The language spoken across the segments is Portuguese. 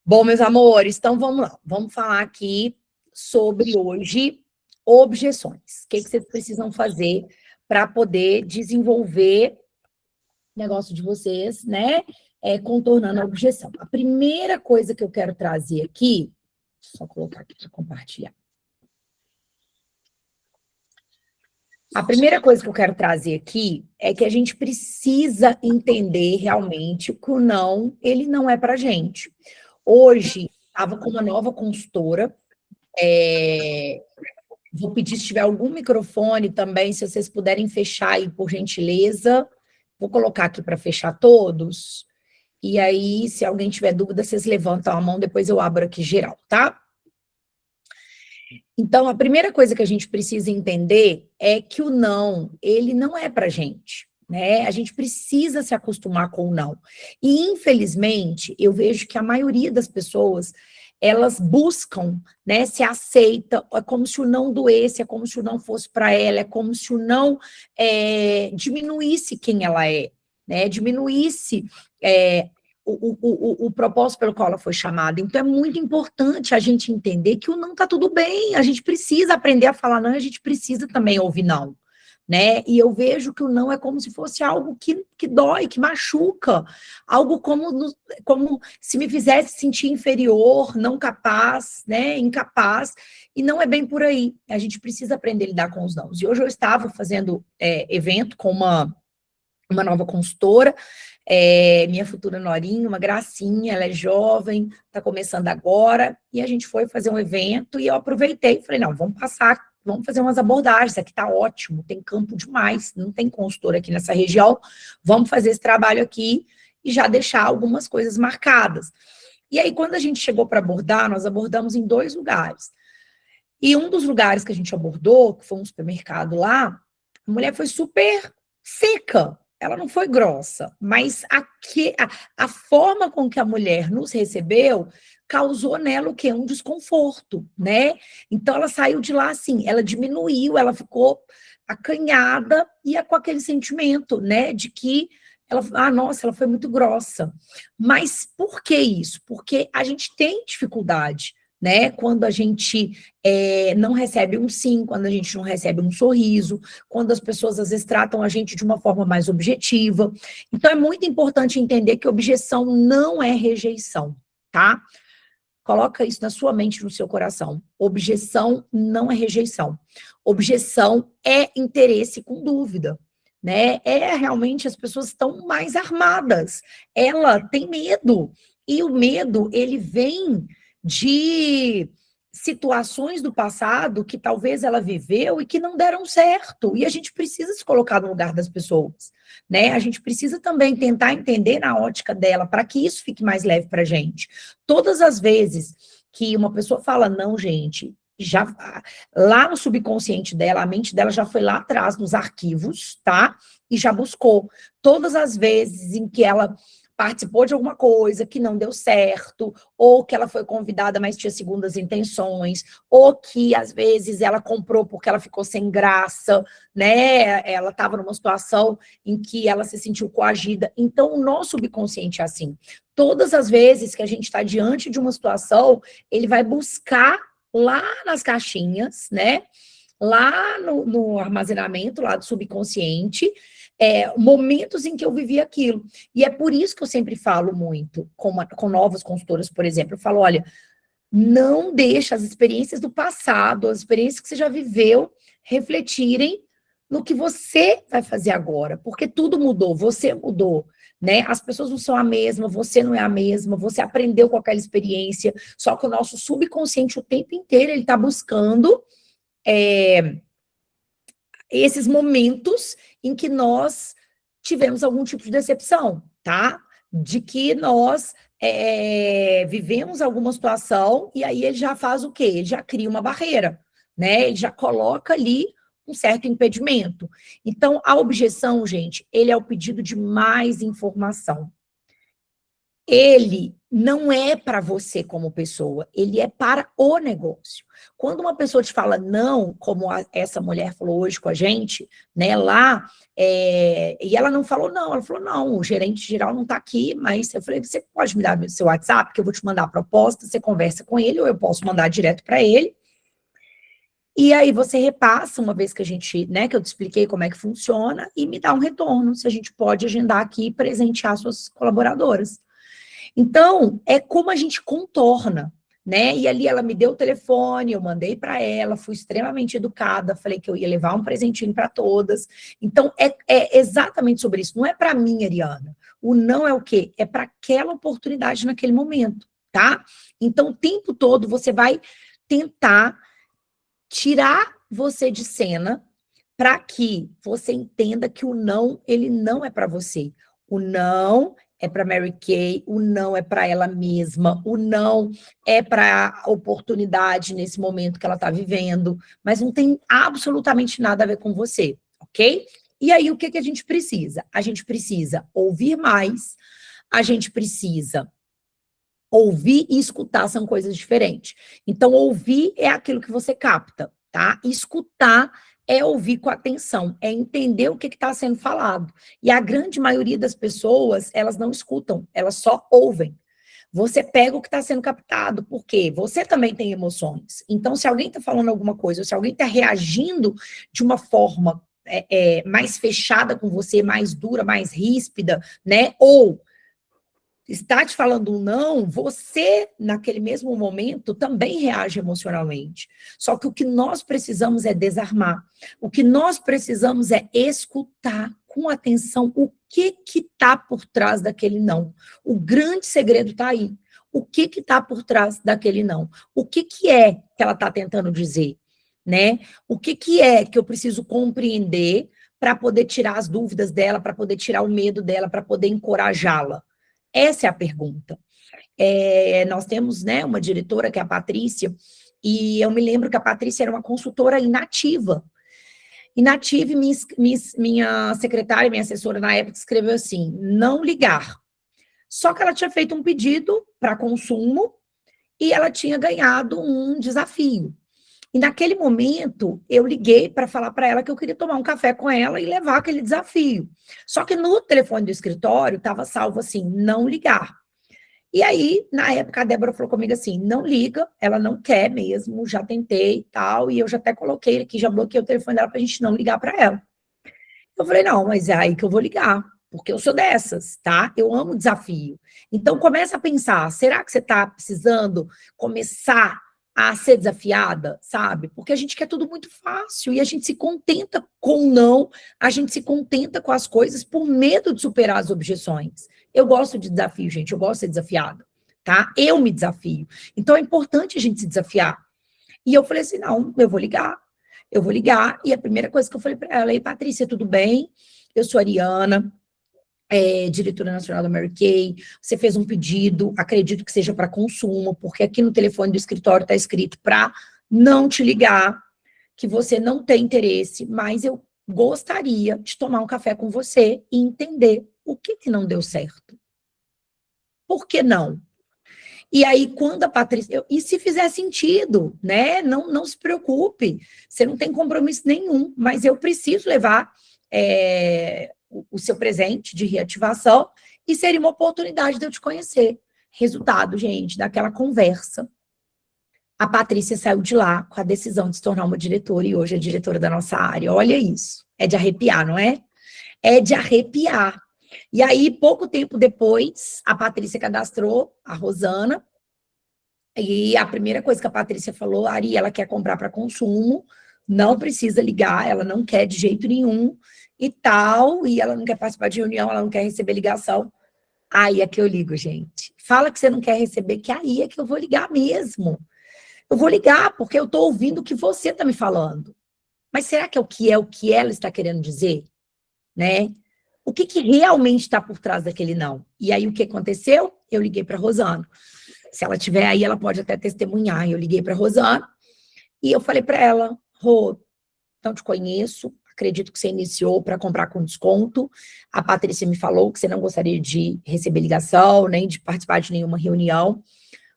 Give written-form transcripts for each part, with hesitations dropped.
Bom, meus amores, então vamos lá. Vamos falar aqui sobre hoje objeções. O que vocês precisam fazer para poder desenvolver o negócio de vocês, né? Contornando a objeção. A primeira coisa que eu quero trazer aqui, só colocar aqui para compartilhar. A primeira coisa que eu quero trazer aqui é que a gente precisa entender realmente que o não, ele não é para gente. Hoje, estava com uma nova consultora, vou pedir se tiver algum microfone também, se vocês puderem fechar aí, por gentileza. Vou colocar aqui para fechar todos. E aí, se alguém tiver dúvida, vocês levantam a mão, depois eu abro aqui geral, tá? Então, a primeira coisa que a gente precisa entender é que o não, ele não é pra gente, né? A gente precisa se acostumar com o não. E, infelizmente, eu vejo que a maioria das pessoas, elas buscam, né, se aceita, é como se o não doesse, é como se o não fosse para ela, é como se o não diminuísse quem ela é, né? Diminuísse o propósito pelo qual ela foi chamada. Então, é muito importante a gente entender que o não está tudo bem, a gente precisa aprender a falar não, a gente precisa também ouvir não, né? E eu vejo que o não é como se fosse algo que dói, que machuca, algo como se me fizesse sentir inferior, não capaz, né? Incapaz, e não é bem por aí. A gente precisa aprender a lidar com os nãos. E hoje eu estava fazendo evento com uma nova consultora, minha futura norinha, uma gracinha, ela é jovem, está começando agora, e a gente foi fazer um evento, e eu aproveitei, falei, não, vamos fazer umas abordagens, aqui está ótimo, tem campo demais, não tem consultora aqui nessa região, vamos fazer esse trabalho aqui, e já deixar algumas coisas marcadas. E aí, quando a gente chegou para abordar, nós abordamos em 2 lugares, e um dos lugares que a gente abordou, que foi um supermercado lá, a mulher foi super seca, ela não foi grossa, mas a forma com que a mulher nos recebeu causou nela o quê? Um desconforto, né? Então ela saiu de lá assim, ela diminuiu, ela ficou acanhada e com aquele sentimento, né, de que nossa, ela foi muito grossa. Mas por que isso? Porque a gente tem dificuldade, né? Quando a gente não recebe um sim, quando a gente não recebe um sorriso, quando as pessoas às vezes tratam a gente de uma forma mais objetiva. Então é muito importante entender que objeção não é rejeição, tá? Coloca isso na sua mente, no seu coração. Objeção não é rejeição. Objeção é interesse com dúvida, né? Realmente as pessoas estão mais armadas. Ela tem medo. E o medo, ele vem de situações do passado que talvez ela viveu e que não deram certo. E a gente precisa se colocar no lugar das pessoas, né? A gente precisa também tentar entender na ótica dela, para que isso fique mais leve para a gente. Todas as vezes que uma pessoa fala, não, gente, já lá no subconsciente dela, a mente dela já foi lá atrás nos arquivos, tá? E já buscou. Todas as vezes em que ela participou de alguma coisa que não deu certo, ou que ela foi convidada, mas tinha segundas intenções, ou que, às vezes, ela comprou porque ela ficou sem graça, né? Ela estava numa situação em que ela se sentiu coagida. Então, o nosso subconsciente é assim. Todas as vezes que a gente está diante de uma situação, ele vai buscar lá nas caixinhas, né? Lá no armazenamento, lá do subconsciente, momentos em que eu vivi aquilo. E é por isso que eu sempre falo muito com novas consultoras, por exemplo. Eu falo, olha, não deixa as experiências do passado, as experiências que você já viveu, refletirem no que você vai fazer agora. Porque tudo mudou, você mudou, né? As pessoas não são a mesma, você não é a mesma, você aprendeu com aquela experiência, só que o nosso subconsciente o tempo inteiro, ele está buscando esses momentos em que nós tivemos algum tipo de decepção, tá? De que nós vivemos alguma situação e aí ele já faz o quê? Ele já cria uma barreira, né? Ele já coloca ali um certo impedimento. Então, a objeção, gente, ele é o pedido de mais informação. ele não é para você como pessoa, ele é para o negócio. Quando uma pessoa te fala não, como essa mulher falou hoje com a gente, né, lá, e ela não falou não, ela falou não, o gerente geral não está aqui, mas eu falei, você pode me dar o seu WhatsApp, que eu vou te mandar a proposta, você conversa com ele, ou eu posso mandar direto para ele, e aí você repassa, uma vez que a gente, né, que eu te expliquei como é que funciona, e me dá um retorno, se a gente pode agendar aqui e presentear suas colaboradoras. Então, é como a gente contorna, né? E ali ela me deu o telefone, eu mandei para ela, fui extremamente educada, falei que eu ia levar um presentinho para todas. Então, é exatamente sobre isso. Não é para mim, Ariana. O não é o quê? É para aquela oportunidade naquele momento, tá? Então, o tempo todo você vai tentar tirar você de cena para que você entenda que o não, ele não é para você. O não é para Mary Kay, o não é para ela mesma, o não é para a oportunidade nesse momento que ela está vivendo, mas não tem absolutamente nada a ver com você, ok? E aí, o que, que a gente precisa? A gente precisa ouvir mais, a gente precisa ouvir e escutar são coisas diferentes. Então, ouvir é aquilo que você capta, tá? Escutar é ouvir com atenção, é entender o que está sendo falado. E a grande maioria das pessoas, elas não escutam, elas só ouvem. Você pega o que está sendo captado, porque você também tem emoções. Então, se alguém está falando alguma coisa, ou se alguém está reagindo de uma forma mais fechada com você, mais dura, mais ríspida, né? Ou está te falando um não, você, naquele mesmo momento, também reage emocionalmente. Só que o que nós precisamos é desarmar. O que nós precisamos é escutar com atenção o que está por trás daquele não. O grande segredo está aí. O que está por trás daquele não? O que é que ela está tentando dizer? Né? O que é que eu preciso compreender para poder tirar as dúvidas dela, para poder tirar o medo dela, para poder encorajá-la? Essa é a pergunta. Nós temos, né, uma diretora, que é a Patrícia, e eu me lembro que a Patrícia era uma consultora inativa. Inativa, e minha secretária, minha assessora na época, escreveu assim, não ligar. Só que ela tinha feito um pedido para consumo e ela tinha ganhado um desafio. E naquele momento, eu liguei para falar para ela que eu queria tomar um café com ela e levar aquele desafio. Só que no telefone do escritório estava salvo assim, não ligar. E aí, na época, a Débora falou comigo assim, não liga, ela não quer mesmo, já tentei e tal, e eu já até coloquei aqui, já bloqueei o telefone dela para a gente não ligar para ela. Eu falei, não, mas é aí que eu vou ligar, porque eu sou dessas, tá? Eu amo desafio. Então, começa a pensar, será que você está precisando começar a ser desafiada, sabe? Porque a gente quer tudo muito fácil e a gente se contenta com o não, a gente se contenta com as coisas por medo de superar as objeções. Eu gosto de desafio, gente, eu gosto de ser desafiada, tá? Eu me desafio. Então, é importante a gente se desafiar. E eu falei assim, não, eu vou ligar, e a primeira coisa que eu falei para ela, ei, Patrícia, tudo bem? Eu sou a Ariana, diretora nacional da Mary Kay, você fez um pedido, acredito que seja para consumo, porque aqui no telefone do escritório está escrito para não te ligar, que você não tem interesse, mas eu gostaria de tomar um café com você e entender o que não deu certo. Por que não? E aí, quando a Patrícia... E se fizer sentido, né? Não se preocupe, você não tem compromisso nenhum, mas eu preciso levar o seu presente de reativação e seria uma oportunidade de eu te conhecer. Resultado, gente, daquela conversa. A Patrícia saiu de lá com a decisão de se tornar uma diretora e hoje é diretora da nossa área. Olha isso. É de arrepiar, não é? É de arrepiar. E aí, pouco tempo depois, a Patrícia cadastrou a Rosana, e a primeira coisa que a Patrícia falou, Ari, ela quer comprar para consumo, não precisa ligar, ela não quer de jeito nenhum, e tal, e ela não quer participar de reunião, ela não quer receber ligação. Aí é que eu ligo, gente. Fala que você não quer receber, que aí é que eu vou ligar mesmo. Eu vou ligar, porque eu estou ouvindo o que você está me falando. Mas será que é o que ela está querendo dizer? Né? O que realmente está por trás daquele não? E aí, o que aconteceu? Eu liguei para a Rosana. Se ela tiver aí, ela pode até testemunhar. Eu liguei para a Rosana e eu falei para ela, Rô, não te conheço, acredito que você iniciou para comprar com desconto. A Patrícia me falou que você não gostaria de receber ligação, nem de participar de nenhuma reunião.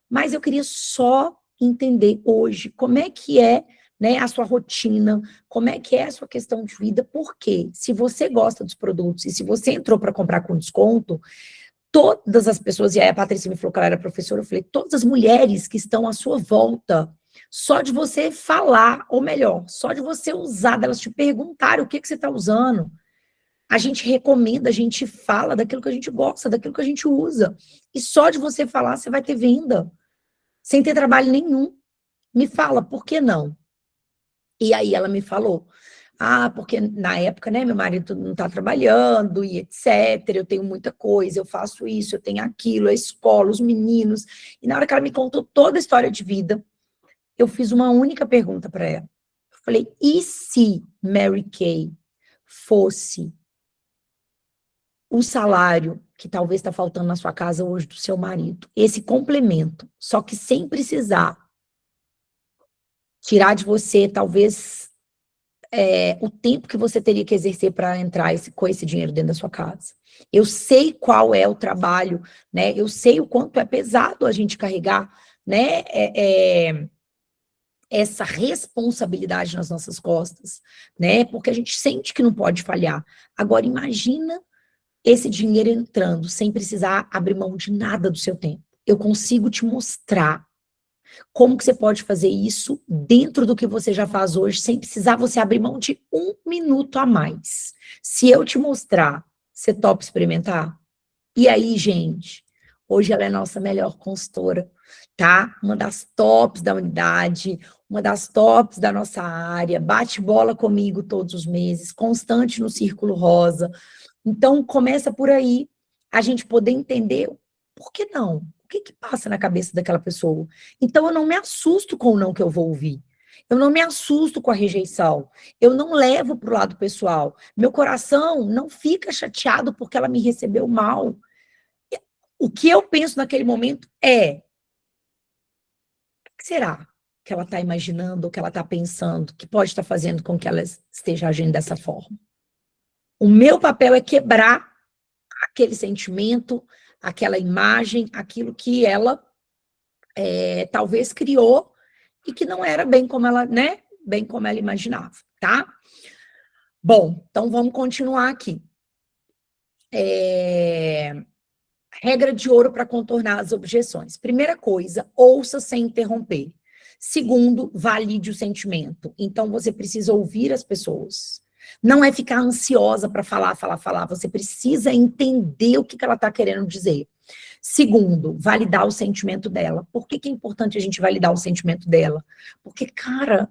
Mas eu queria só entender hoje como é que é, né, a sua rotina, como é que é a sua questão de vida, porque se você gosta dos produtos e se você entrou para comprar com desconto, todas as pessoas, e aí a Patrícia me falou que ela era professora, eu falei, todas as mulheres que estão à sua volta, só de você falar, ou melhor, só de você usar, delas te perguntarem o que você está usando, a gente recomenda, a gente fala daquilo que a gente gosta, daquilo que a gente usa. E só de você falar, você vai ter venda, sem ter trabalho nenhum. Me fala, por que não? E aí ela me falou, porque na época, né, meu marido não está trabalhando e etc, eu tenho muita coisa, eu faço isso, eu tenho aquilo, a escola, os meninos. E na hora que ela me contou toda a história de vida, eu fiz uma única pergunta para ela. Eu falei, e se Mary Kay fosse o salário que talvez está faltando na sua casa hoje do seu marido? Esse complemento, só que sem precisar tirar de você, talvez, o tempo que você teria que exercer para entrar com esse dinheiro dentro da sua casa. Eu sei qual é o trabalho, né? Eu sei o quanto é pesado a gente carregar, né? Essa responsabilidade nas nossas costas, né? Porque a gente sente que não pode falhar. Agora, imagina esse dinheiro entrando sem precisar abrir mão de nada do seu tempo. Eu consigo te mostrar como que você pode fazer isso dentro do que você já faz hoje, sem precisar você abrir mão de 1 minuto a mais. Se eu te mostrar, você topa experimentar? E aí, gente, hoje ela é nossa melhor consultora, tá? Uma das tops da unidade, uma das tops da nossa área, bate bola comigo todos os meses, constante no Círculo Rosa. Então, começa por aí, a gente poder entender por que não? O que que passa na cabeça daquela pessoa? Então, eu não me assusto com o não que eu vou ouvir. Eu não me assusto com a rejeição. Eu não levo para o lado pessoal. Meu coração não fica chateado porque ela me recebeu mal. O que eu penso naquele momento é: o que será que ela está imaginando, ou que ela está pensando, que pode estar fazendo com que ela esteja agindo dessa forma? O meu papel é quebrar aquele sentimento, aquela imagem, aquilo que ela talvez criou e que não era bem como ela, né? Bem como ela imaginava, tá? Bom, então vamos continuar aqui. Regra de ouro para contornar as objeções. Primeira coisa, ouça sem interromper. Segundo, valide o sentimento. Então, você precisa ouvir as pessoas. Não é ficar ansiosa para falar. Você precisa entender o que ela está querendo dizer. Segundo, validar o sentimento dela. Por que é importante a gente validar o sentimento dela? Porque, cara,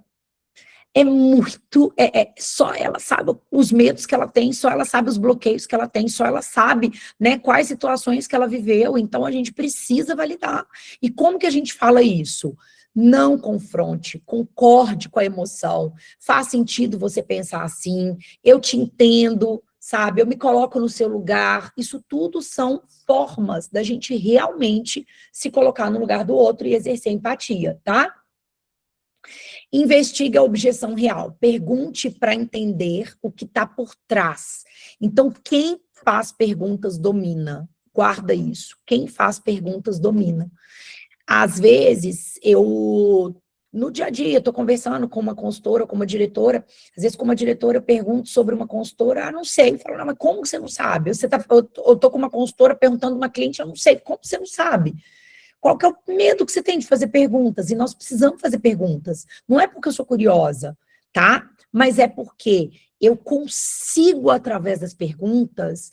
só ela sabe os medos que ela tem, só ela sabe os bloqueios que ela tem, só ela sabe, né, quais situações que ela viveu. Então a gente precisa validar. E como que a gente fala isso? Não confronte, concorde com a emoção. Faz sentido você pensar assim, eu te entendo, sabe? Eu me coloco no seu lugar. Isso tudo são formas da gente realmente se colocar no lugar do outro e exercer empatia, tá? Investigue a objeção real. Pergunte para entender o que está por trás. Então, quem faz perguntas domina. Guarda isso. Quem faz perguntas domina. Às vezes, no dia a dia, estou conversando com uma consultora, com uma diretora, às vezes com uma diretora eu pergunto sobre uma consultora, não sei. Eu falo, não, mas como que você não sabe? Eu estou com uma consultora perguntando uma cliente, eu não sei. Como você não sabe? Qual que é o medo que você tem de fazer perguntas? E nós precisamos fazer perguntas. Não é porque eu sou curiosa, tá? Mas é porque eu consigo, através das perguntas,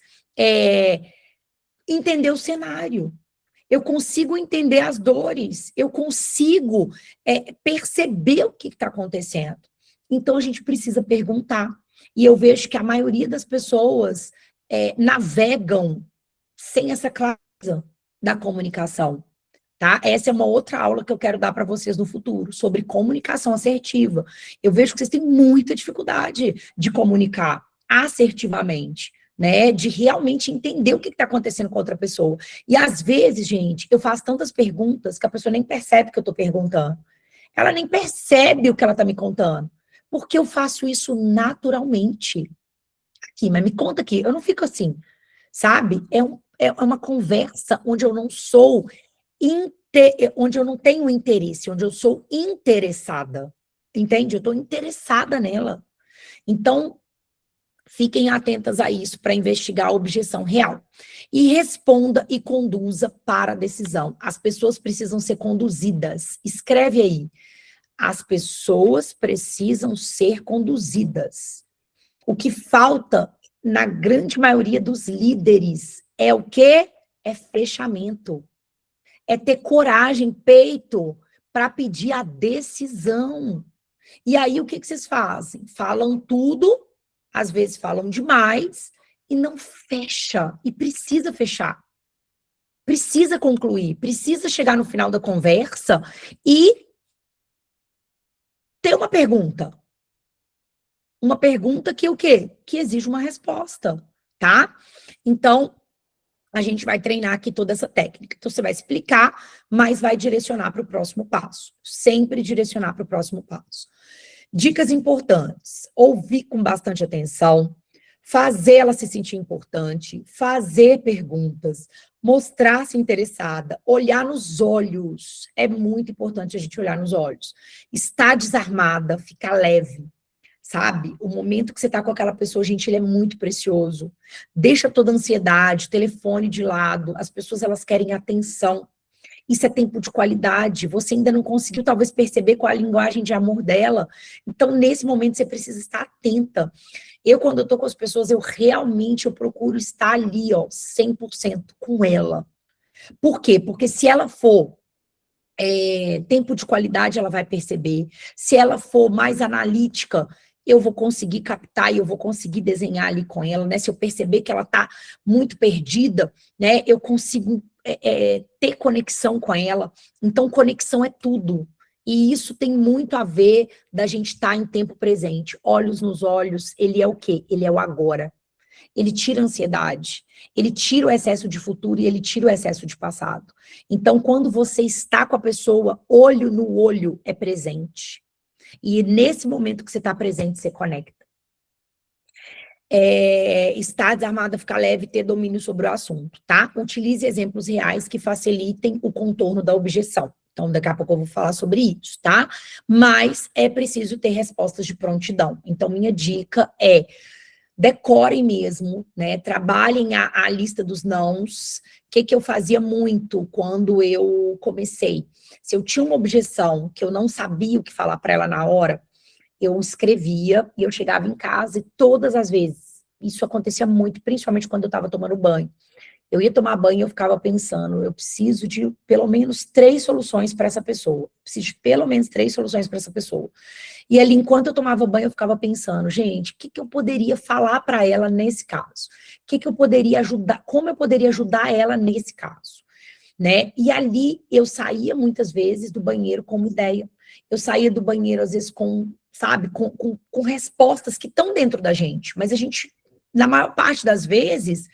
entender o cenário. Eu consigo entender as dores. Eu consigo perceber o que está acontecendo. Então, a gente precisa perguntar. E eu vejo que a maioria das pessoas navegam sem essa clareza da comunicação. Tá? Essa é uma outra aula que eu quero dar para vocês no futuro, sobre comunicação assertiva. Eu vejo que vocês têm muita dificuldade de comunicar assertivamente, né? De realmente entender o que está acontecendo com outra pessoa. E às vezes, gente, eu faço tantas perguntas que a pessoa nem percebe que eu estou perguntando. Ela nem percebe o que ela está me contando. Porque eu faço isso naturalmente. Aqui, mas me conta aqui, eu não fico assim, sabe? É uma conversa onde eu não sou, onde eu não tenho interesse, onde eu sou interessada, entende? Eu estou interessada nela. Então, fiquem atentas a isso para investigar a objeção real. E responda e conduza para a decisão. As pessoas precisam ser conduzidas. Escreve aí. As pessoas precisam ser conduzidas. O que falta na grande maioria dos líderes é o quê? É fechamento. É ter coragem, peito, para pedir a decisão. E aí, o que vocês fazem? Falam tudo, às vezes falam demais, e não fecha. E precisa fechar. Precisa concluir, precisa chegar no final da conversa e ter uma pergunta. Uma pergunta que o quê? Que exige uma resposta, tá? Então, a gente vai treinar aqui toda essa técnica. Então, você vai explicar, mas vai direcionar para o próximo passo. Sempre direcionar para o próximo passo. Dicas importantes. Ouvir com bastante atenção, fazer ela se sentir importante, fazer perguntas, mostrar-se interessada, olhar nos olhos. É muito importante a gente olhar nos olhos. Estar desarmada, ficar leve. Sabe? O momento que você está com aquela pessoa, gente, ele é muito precioso. Deixa toda a ansiedade, telefone de lado. As pessoas, elas querem atenção. Isso é tempo de qualidade. Você ainda não conseguiu, talvez, perceber qual é a linguagem de amor dela. Então, nesse momento, você precisa estar atenta. Eu, quando eu tô com as pessoas, eu procuro estar ali, ó, 100% com ela. Por quê? Porque se ela for tempo de qualidade, ela vai perceber. Se ela for mais analítica, eu vou conseguir captar e eu vou conseguir desenhar ali com ela, né? Se eu perceber que ela está muito perdida, né? Eu consigo ter conexão com ela. Então, conexão é tudo. E isso tem muito a ver da gente estar em tempo presente. Olhos nos olhos, ele é o quê? Ele é o agora. Ele tira a ansiedade, ele tira o excesso de futuro e ele tira o excesso de passado. Então, quando você está com a pessoa, olho no olho é presente. E nesse momento que você está presente, você conecta. Estar desarmada, ficar leve, ter domínio sobre o assunto, tá? Utilize exemplos reais que facilitem o contorno da objeção. Então, daqui a pouco eu vou falar sobre isso, tá? Mas é preciso ter respostas de prontidão. Então, minha dica é: decorem mesmo, né? Trabalhem a lista dos nãos. O que eu fazia muito quando eu comecei? Se eu tinha uma objeção que eu não sabia o que falar para ela na hora, eu escrevia e eu chegava em casa e todas as vezes, isso acontecia muito, principalmente quando eu estava tomando banho. Eu ia tomar banho e eu ficava pensando, eu preciso de pelo menos 3 soluções para essa pessoa. Preciso de pelo menos 3 soluções para essa pessoa. E ali, enquanto eu tomava banho, eu ficava pensando, gente, o que eu poderia falar para ela nesse caso? O que eu poderia ajudar, como eu poderia ajudar ela nesse caso? Né? E ali, eu saía muitas vezes do banheiro com uma ideia. Eu saía do banheiro, às vezes, sabe, com respostas que estão dentro da gente. Mas a gente, na maior parte das vezes,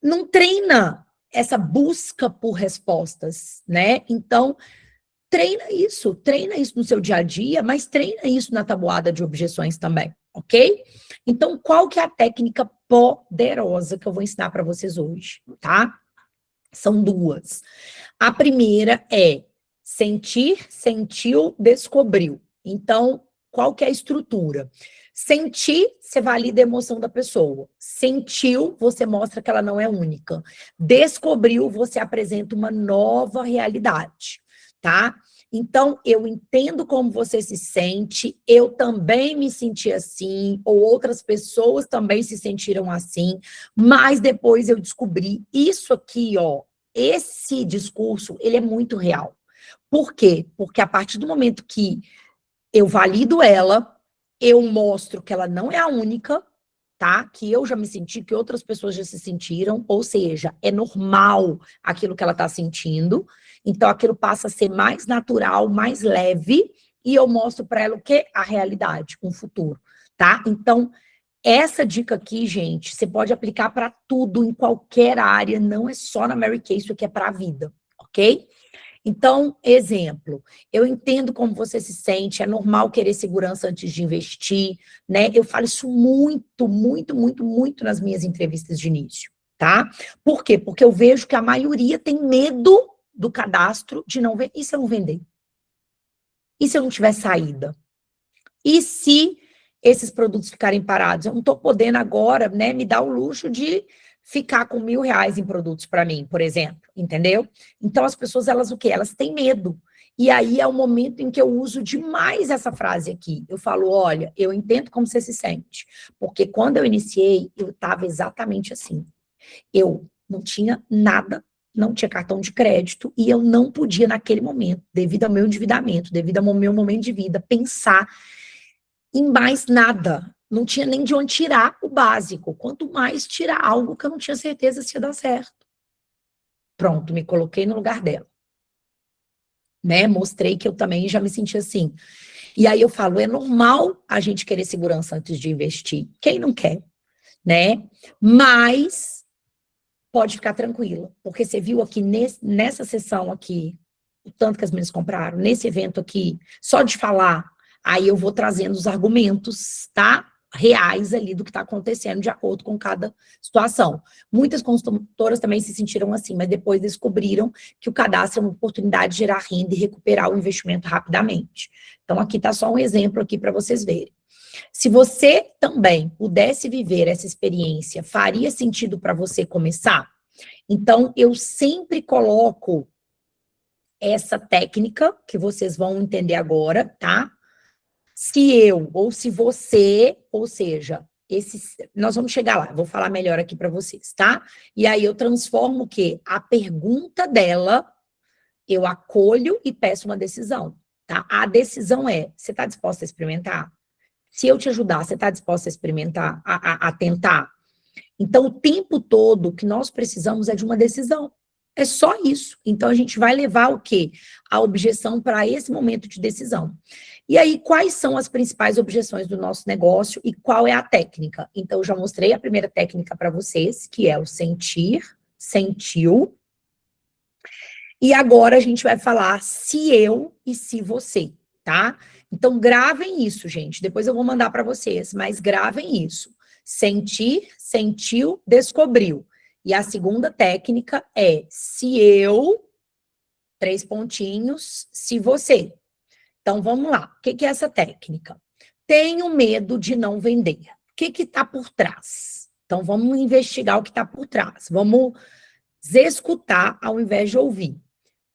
não treina essa busca por respostas, né? Então, treina isso no seu dia a dia, mas treina isso na tabuada de objeções também, ok? Então, qual que é a técnica poderosa que eu vou ensinar para vocês hoje, tá? São 2. A primeira é sentir, sentiu, descobriu. Então, qual que é a estrutura? Sentir, você valida a emoção da pessoa. Sentiu, você mostra que ela não é única. Descobriu, você apresenta uma nova realidade, tá? Então, eu entendo como você se sente, eu também me senti assim, ou outras pessoas também se sentiram assim, mas depois eu descobri isso aqui, ó, esse discurso, ele é muito real. Por quê? Porque a partir do momento que eu valido ela, eu mostro que ela não é a única, tá? Que eu já me senti, que outras pessoas já se sentiram, ou seja, é normal aquilo que ela está sentindo, então aquilo passa a ser mais natural, mais leve, e eu mostro para ela o quê? A realidade, um futuro, tá? Então, essa dica aqui, gente, você pode aplicar para tudo, em qualquer área, não é só na Mary Kay, isso aqui é para a vida, ok? Então, exemplo, eu entendo como você se sente, é normal querer segurança antes de investir, né? Eu falo isso muito, muito, muito, muito nas minhas entrevistas de início, tá? Por quê? Porque eu vejo que a maioria tem medo do cadastro de não vender. E se eu não vender? E se eu não tiver saída? E se esses produtos ficarem parados? Eu não estou podendo agora, né, me dar o luxo de ficar com R$ 1.000 em produtos para mim, por exemplo, entendeu? Então as pessoas, elas o quê? Elas têm medo. E aí é o momento em que eu uso demais essa frase aqui. Eu falo, olha, eu entendo como você se sente, porque quando eu iniciei, eu estava exatamente assim. Eu não tinha nada, não tinha cartão de crédito e eu não podia naquele momento, devido ao meu endividamento, devido ao meu momento de vida, pensar em mais nada. Não tinha nem de onde tirar o básico, quanto mais tirar algo que eu não tinha certeza se ia dar certo. Pronto, me coloquei no lugar dela, né? Mostrei que eu também já me senti assim. E aí eu falo, é normal a gente querer segurança antes de investir. Quem não quer, né? Mas pode ficar tranquila, porque você viu aqui nessa sessão aqui, o tanto que as meninas compraram, nesse evento aqui, só de falar, aí eu vou trazendo os argumentos, tá? Reais ali do que está acontecendo de acordo com cada situação. Muitas consultoras também se sentiram assim, mas depois descobriram que o cadastro é uma oportunidade de gerar renda e recuperar o investimento rapidamente. Então, aqui está só um exemplo aqui para vocês verem. Se você também pudesse viver essa experiência, faria sentido para você começar? Então, eu sempre coloco essa técnica, que vocês vão entender agora, tá? Se eu, ou se você, ou seja, nós vamos chegar lá, vou falar melhor aqui para vocês, tá? E aí eu transformo o quê? A pergunta dela, eu acolho e peço uma decisão, tá? A decisão é, você está disposta a experimentar? Se eu te ajudar, você está disposta a experimentar, a tentar? Então, o tempo todo, o que nós precisamos é de uma decisão. É só isso. Então, a gente vai levar o quê? A objeção para esse momento de decisão. E aí, quais são as principais objeções do nosso negócio e qual é a técnica? Então, eu já mostrei a primeira técnica para vocês, que é o sentir, sentiu. E agora a gente vai falar se eu e se você, tá? Então, gravem isso, gente. Depois eu vou mandar para vocês, mas gravem isso. Sentir, sentiu, descobriu. E a segunda técnica é se eu, 3 pontinhos, se você. Então, vamos lá. O que é essa técnica? Tenho medo de não vender. O que está por trás? Então, vamos investigar o que está por trás. Vamos escutar ao invés de ouvir.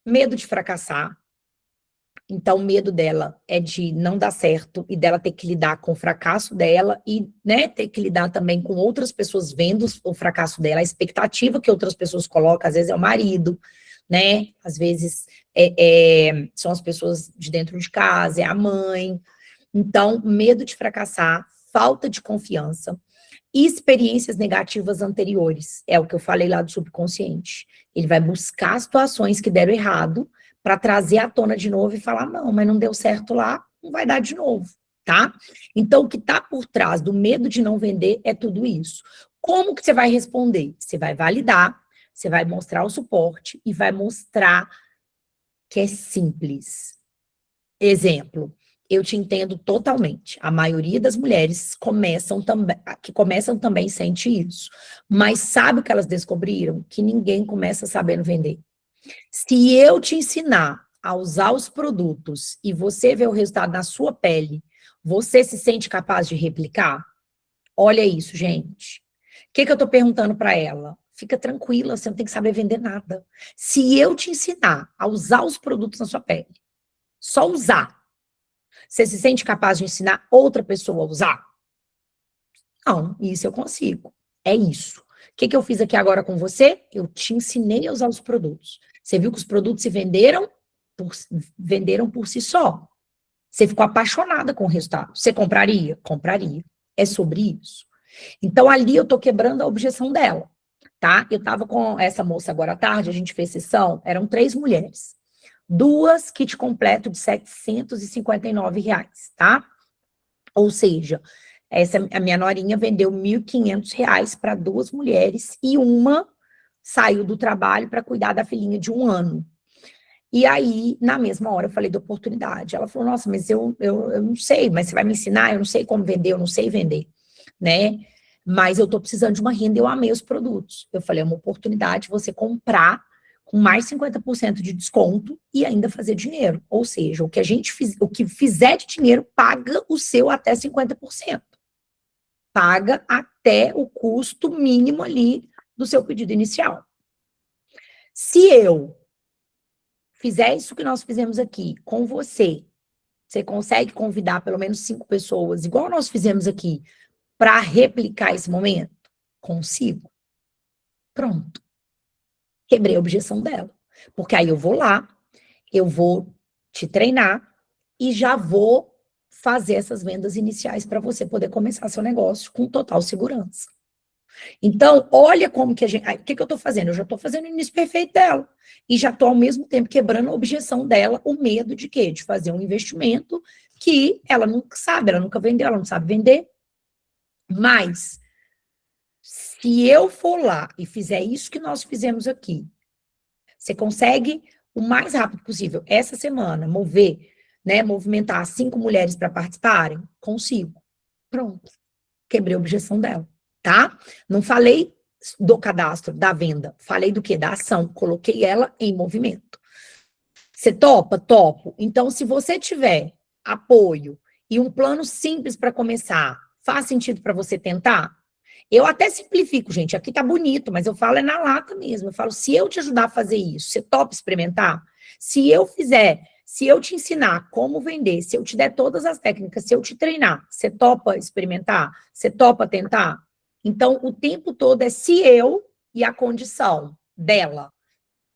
Medo de fracassar. Então, o medo dela é de não dar certo e dela ter que lidar com o fracasso dela e, né, ter que lidar também com outras pessoas vendo o fracasso dela, a expectativa que outras pessoas colocam, às vezes é o marido, né, às vezes são as pessoas de dentro de casa, é a mãe. Então, medo de fracassar, falta de confiança e experiências negativas anteriores, é o que eu falei lá do subconsciente. Ele vai buscar situações que deram errado para trazer à tona de novo e falar, não, mas não deu certo lá, não vai dar de novo, tá? Então, o que está por trás do medo de não vender é tudo isso. Como que você vai responder? Você vai validar, você vai mostrar o suporte e vai mostrar que é simples. Exemplo, eu te entendo totalmente. A maioria das mulheres que começam também sente isso. Mas sabe o que elas descobriram? Que ninguém começa sabendo vender. Se eu te ensinar a usar os produtos e você vê o resultado na sua pele, você se sente capaz de replicar? Olha isso, gente. O que eu estou perguntando para ela? Fica tranquila, você não tem que saber vender nada. Se eu te ensinar a usar os produtos na sua pele, só usar, você se sente capaz de ensinar outra pessoa a usar? Não, isso eu consigo. É isso. O que eu fiz aqui agora com você? Eu te ensinei a usar os produtos. Você viu que os produtos se venderam por si só. Você ficou apaixonada com o resultado. Você compraria? Compraria. É sobre isso. Então, ali eu tô quebrando a objeção dela, tá? Eu tava com essa moça agora à tarde, a gente fez sessão, eram 3 mulheres. 2 kit completo de R$ 759, tá? Ou seja, a minha norinha vendeu R$ 1.500 para 2 mulheres e uma saiu do trabalho para cuidar da filhinha de 1 ano. E aí, na mesma hora, eu falei da oportunidade. Ela falou, nossa, mas eu não sei, mas você vai me ensinar? Eu não sei como vender, eu não sei vender, né? Mas eu tô precisando de uma renda, eu amei os produtos. Eu falei, é uma oportunidade você comprar com mais 50% de desconto e ainda fazer dinheiro. Ou seja, o que fizer de dinheiro paga o seu até 50%. Paga até o custo mínimo ali do seu pedido inicial. Se eu fizer isso que nós fizemos aqui com você, você consegue convidar pelo menos 5 pessoas, igual nós fizemos aqui, para replicar esse momento? Consigo. Pronto. Quebrei a objeção dela. Porque aí eu vou lá, eu vou te treinar e já vou fazer essas vendas iniciais para você poder começar seu negócio com total segurança. Então, olha como que a gente... O que eu estou fazendo? Eu já estou fazendo o início perfeito dela. E já estou, ao mesmo tempo, quebrando a objeção dela, o medo de quê? De fazer um investimento que ela nunca sabe, ela nunca vendeu, ela não sabe vender. Mas, se eu for lá e fizer isso que nós fizemos aqui, você consegue, o mais rápido possível, essa semana, movimentar 5 mulheres para participarem? Consigo. Pronto. Quebrei a objeção dela, tá? Não falei do cadastro, da venda. Falei do quê? Da ação. Coloquei ela em movimento. Você topa? Topo. Então, se você tiver apoio e um plano simples para começar, faz sentido para você tentar? Eu até simplifico, gente. Aqui tá bonito, mas eu falo é na lata mesmo. Eu falo, se eu te ajudar a fazer isso, você topa experimentar? Se eu te ensinar como vender, se eu te der todas as técnicas, se eu te treinar, você topa experimentar? Você topa tentar? Então, o tempo todo é se eu e a condição dela.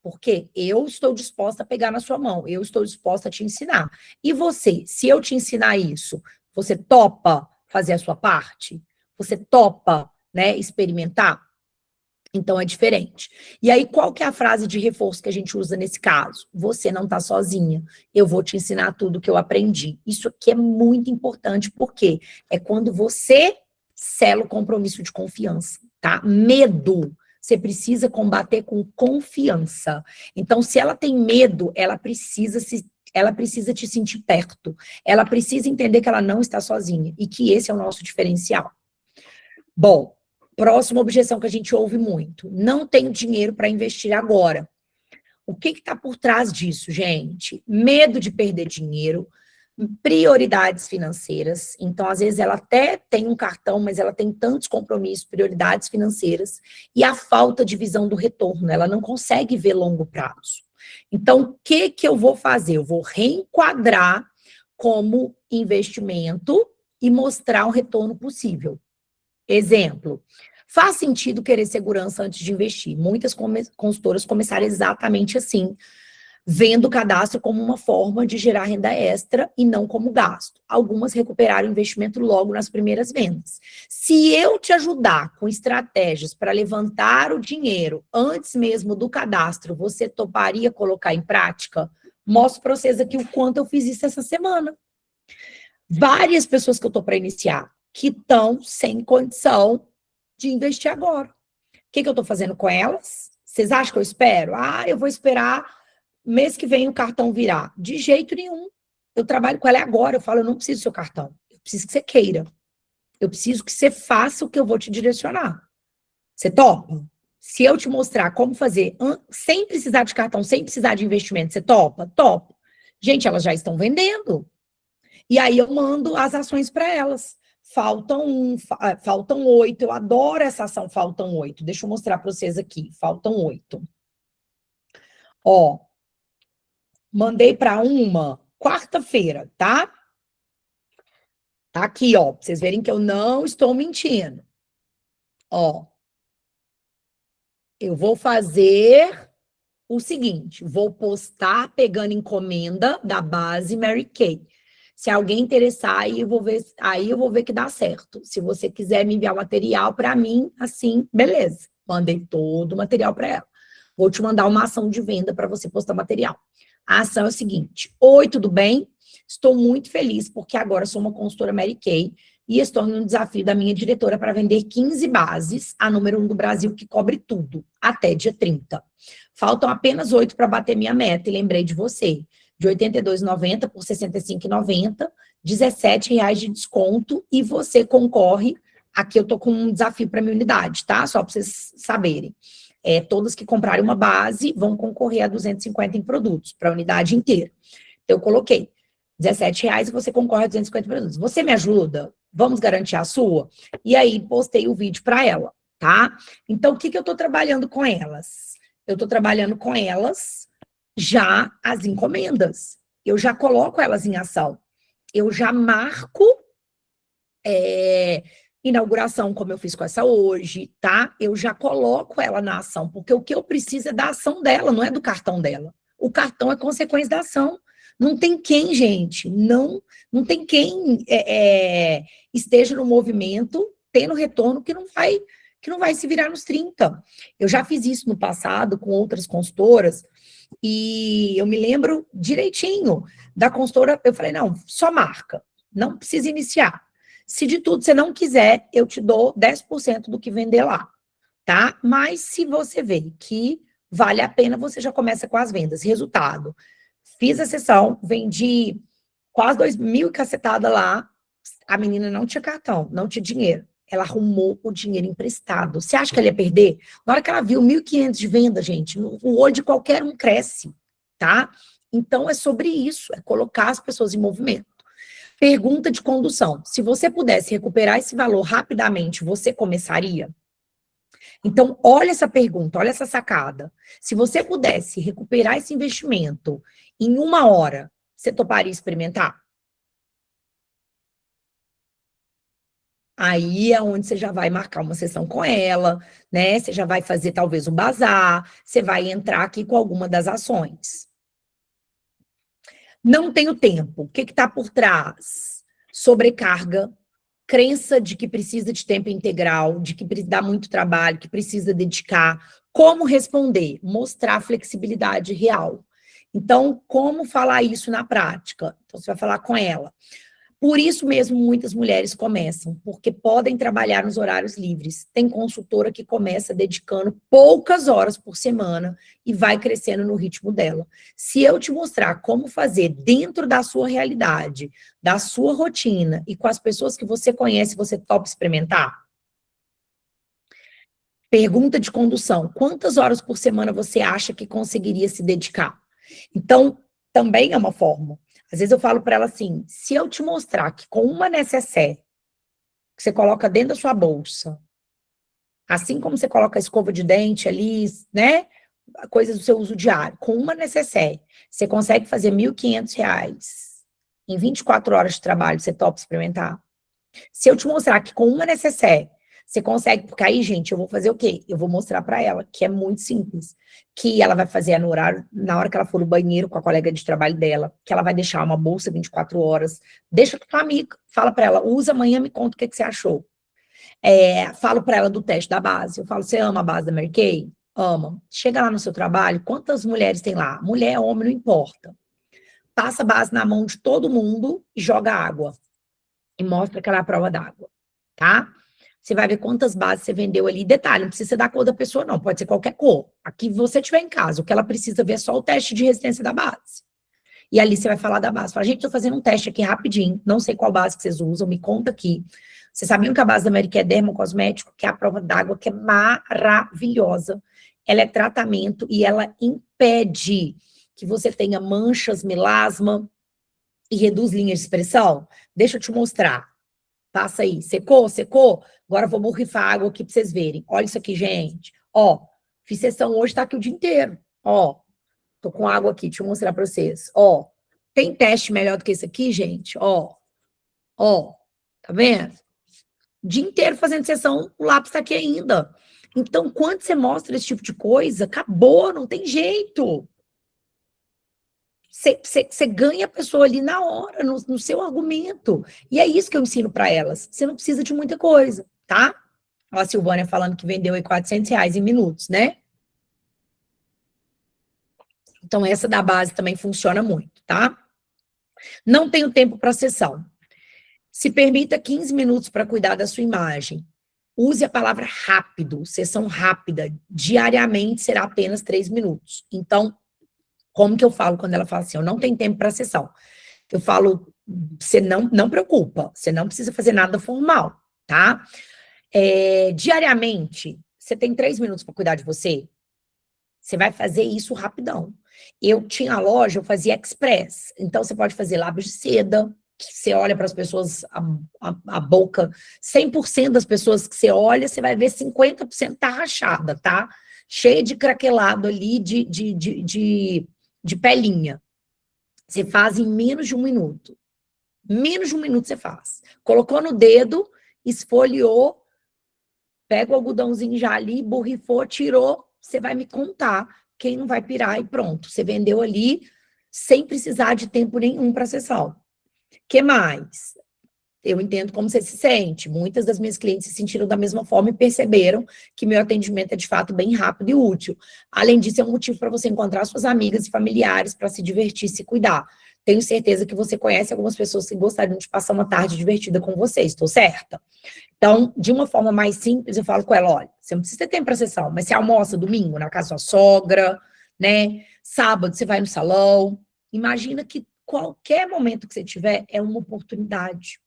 Porque eu estou disposta a pegar na sua mão, eu estou disposta a te ensinar. E você, se eu te ensinar isso, você topa fazer a sua parte? Você topa, experimentar? Então é diferente. E aí, qual que é a frase de reforço que a gente usa nesse caso? Você não está sozinha. Eu vou te ensinar tudo que eu aprendi. Isso aqui é muito importante, porque é quando você sela o compromisso de confiança, tá? Medo. Você precisa combater com confiança. Então, se ela tem medo, ela precisa te sentir perto. Ela precisa entender que ela não está sozinha e que esse é o nosso diferencial. Bom, próxima objeção que a gente ouve muito. Não tenho dinheiro para investir agora. O que está por trás disso, gente? Medo de perder dinheiro, prioridades financeiras. Então, às vezes, ela até tem um cartão, mas ela tem tantos compromissos, prioridades financeiras, e a falta de visão do retorno. Ela não consegue ver longo prazo. Então, o que eu vou fazer? Eu vou reenquadrar como investimento e mostrar um retorno possível. Exemplo, faz sentido querer segurança antes de investir. Muitas consultoras começaram exatamente assim, vendo o cadastro como uma forma de gerar renda extra e não como gasto. Algumas recuperaram o investimento logo nas primeiras vendas. Se eu te ajudar com estratégias para levantar o dinheiro antes mesmo do cadastro, você toparia colocar em prática? Mostro para vocês aqui o quanto eu fiz isso essa semana. Várias pessoas que eu estou para iniciar, que estão sem condição de investir agora. O que eu estou fazendo com elas? Vocês acham que eu espero? Eu vou esperar mês que vem o cartão virar. De jeito nenhum. Eu trabalho com ela agora. Eu falo, eu não preciso do seu cartão. Eu preciso que você queira. Eu preciso que você faça o que eu vou te direcionar. Você topa? Se eu te mostrar como fazer, sem precisar de cartão, sem precisar de investimento, você topa? Topa. Gente, elas já estão vendendo. E aí eu mando as ações para elas. Faltam 8. Eu adoro essa ação, faltam 8. Deixa eu mostrar para vocês aqui. Faltam 8. Ó, mandei para uma quarta-feira, tá? Tá aqui, ó, pra vocês verem que eu não estou mentindo. Ó, eu vou fazer o seguinte, vou postar pegando encomenda da base Mary Kay. Se alguém interessar, aí eu vou ver que dá certo. Se você quiser me enviar o material para mim, assim, beleza. Mandei todo o material para ela. Vou te mandar uma ação de venda para você postar material. A ação é o seguinte: oi, tudo bem? Estou muito feliz porque agora sou uma consultora Mary Kay. e estou em um desafio da minha diretora para vender 15 bases, a número 1 do Brasil, que cobre tudo, até dia 30. Faltam apenas 8 para bater minha meta, e lembrei de você, de R$ 82,90 por R$ 65,90, R$ 17 de desconto, e você concorre. Aqui eu tô com um desafio para minha unidade, tá? Só para vocês saberem. Todas que comprarem uma base vão concorrer a 250 em produtos, para a unidade inteira. Então, eu coloquei R$ 17 e você concorre a 250 produtos. Você me ajuda? Vamos garantir a sua? E aí, postei o vídeo para ela, tá? Então, o que eu tô trabalhando com elas? Eu tô trabalhando com elas já as encomendas. Eu já coloco elas em ação. Eu já marco inauguração, como eu fiz com essa hoje, tá? Eu já coloco ela na ação, porque o que eu preciso é da ação dela, não é do cartão dela. O cartão é consequência da ação. Não tem quem, gente, não tem quem esteja no movimento, tendo retorno, que não vai se virar nos 30. Eu já fiz isso no passado com outras consultoras, e eu me lembro direitinho da consultora, eu falei, não, só marca, não precisa iniciar. Se de tudo você não quiser, eu te dou 10% do que vender lá, tá? Mas se você vê que vale a pena, você já começa com as vendas. Resultado, fiz a sessão, vendi quase 2.000 e cacetada lá, a menina não tinha cartão, não tinha dinheiro. Ela arrumou o dinheiro emprestado. Você acha que ela ia perder? Na hora que ela viu 1.500 de venda, gente, o olho de qualquer um cresce, tá? Então, é sobre isso, é colocar as pessoas em movimento. Pergunta de condução. Se você pudesse recuperar esse valor rapidamente, você começaria? Então, olha essa pergunta, olha essa sacada. Se você pudesse recuperar esse investimento em 1 hora, você toparia experimentar? Aí é onde você já vai marcar uma sessão com ela, né? Você já vai fazer talvez um bazar, você vai entrar aqui com alguma das ações. Não tenho tempo. O que está por trás? Sobrecarga, crença de que precisa de tempo integral, de que dá muito trabalho, que precisa dedicar. Como responder? Mostrar flexibilidade real. Então, como falar isso na prática? Então, você vai falar com ela. Por isso mesmo, muitas mulheres começam, porque podem trabalhar nos horários livres. Tem consultora que começa dedicando poucas horas por semana e vai crescendo no ritmo dela. Se eu te mostrar como fazer dentro da sua realidade, da sua rotina e com as pessoas que você conhece, você topa experimentar? Pergunta de condução: quantas horas por semana você acha que conseguiria se dedicar? Então, também é uma forma. Às vezes eu falo para ela assim, se eu te mostrar que com uma necessaire, que você coloca dentro da sua bolsa, assim como você coloca a escova de dente ali, né, coisas do seu uso diário, com uma necessaire, você consegue fazer R$ 1.500 em 24 horas de trabalho, você topa experimentar? Se eu te mostrar que com uma necessaire, você consegue, porque aí, gente, eu vou fazer o quê? Eu vou mostrar para ela, que é muito simples, que ela vai fazer no horário, na hora que ela for no banheiro com a colega de trabalho dela, que ela vai deixar uma bolsa 24 horas, deixa com tua amiga, fala para ela, usa amanhã, me conta o que você achou. Falo para ela do teste da base, eu falo, você ama a base da Mary Kay? Ama. Chega lá no seu trabalho, quantas mulheres tem lá? Mulher, homem, não importa. Passa a base na mão de todo mundo e joga água. E mostra que ela é a prova d'água, tá? Você vai ver quantas bases você vendeu ali. Detalhe, não precisa ser da cor da pessoa, não. Pode ser qualquer cor. Aqui você tiver em casa, o que ela precisa ver é só o teste de resistência da base. E ali você vai falar da base. Fala, gente, tô fazendo um teste aqui rapidinho. Não sei qual base que vocês usam, me conta aqui. Vocês sabiam que a base da Mary Kay é dermocosmético, que é a prova d'água, que é maravilhosa. Ela é tratamento e ela impede que você tenha manchas, melasma e reduz linhas de expressão. Deixa eu te mostrar. Passa aí. Secou? Secou? Agora eu vou borrifar água aqui para vocês verem. Olha isso aqui, gente. Ó, fiz sessão hoje, tá aqui o dia inteiro. Ó, tô com água aqui, deixa eu mostrar para vocês. Ó, tem teste melhor do que esse aqui, gente? Ó, tá vendo? O dia inteiro fazendo sessão, o lápis tá aqui ainda. Então, quando você mostra esse tipo de coisa, acabou, não tem jeito. Você ganha a pessoa ali na hora, no seu argumento. E é isso que eu ensino para elas. Você não precisa de muita coisa, tá? Ó, a Silvânia falando que vendeu aí R$ 400 em minutos, né? Então, essa da base também funciona muito, tá? Não tenho tempo para sessão. Se permita 15 minutos para cuidar da sua imagem. Use a palavra rápido, sessão rápida. Diariamente será apenas 3 minutos. Então, como que eu falo quando ela fala assim, eu não tenho tempo para sessão? Eu falo, você não preocupa, você não precisa fazer nada formal, tá? Diariamente, você tem 3 minutos para cuidar de você? Você vai fazer isso rapidão. Eu tinha loja, eu fazia express. Então, você pode fazer lábios de seda, que você olha para as pessoas, a boca, 100% das pessoas que você olha, você vai ver 50% tá rachada, tá? Cheia de craquelado ali, de pelinha. Você faz em menos de 1 minuto. Menos de 1 minuto você faz. Colocou no dedo, esfoliou, pega o algodãozinho já ali, borrifou, tirou, você vai me contar quem não vai pirar e pronto. Você vendeu ali sem precisar de tempo nenhum para sessão. Que mais? Eu entendo como você se sente. Muitas das minhas clientes se sentiram da mesma forma e perceberam que meu atendimento é de fato bem rápido e útil. Além disso, é um motivo para você encontrar suas amigas e familiares para se divertir, se cuidar. Tenho certeza que você conhece algumas pessoas que gostariam de passar uma tarde divertida com você, estou certa? Então, de uma forma mais simples, eu falo com ela, olha, você não precisa ter tempo para sessão, mas você almoça domingo na casa da sua sogra, né? Sábado você vai no salão. Imagina que qualquer momento que você tiver é uma oportunidade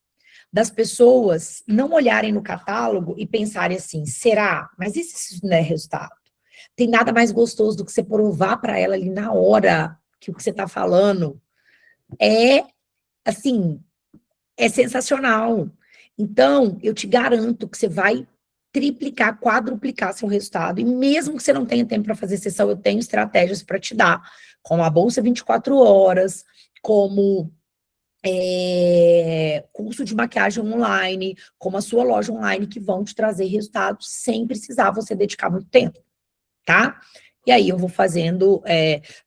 das pessoas não olharem no catálogo e pensarem assim, será? Mas e se isso não é resultado? Tem nada mais gostoso do que você provar para ela ali na hora que o que você está falando é, assim, é sensacional. Então, eu te garanto que você vai triplicar, quadruplicar seu resultado. E mesmo que você não tenha tempo para fazer sessão, eu tenho estratégias para te dar, como a Bolsa 24 horas, como curso de maquiagem online, como a sua loja online, que vão te trazer resultados sem precisar você dedicar muito tempo, tá? E aí eu vou fazendo,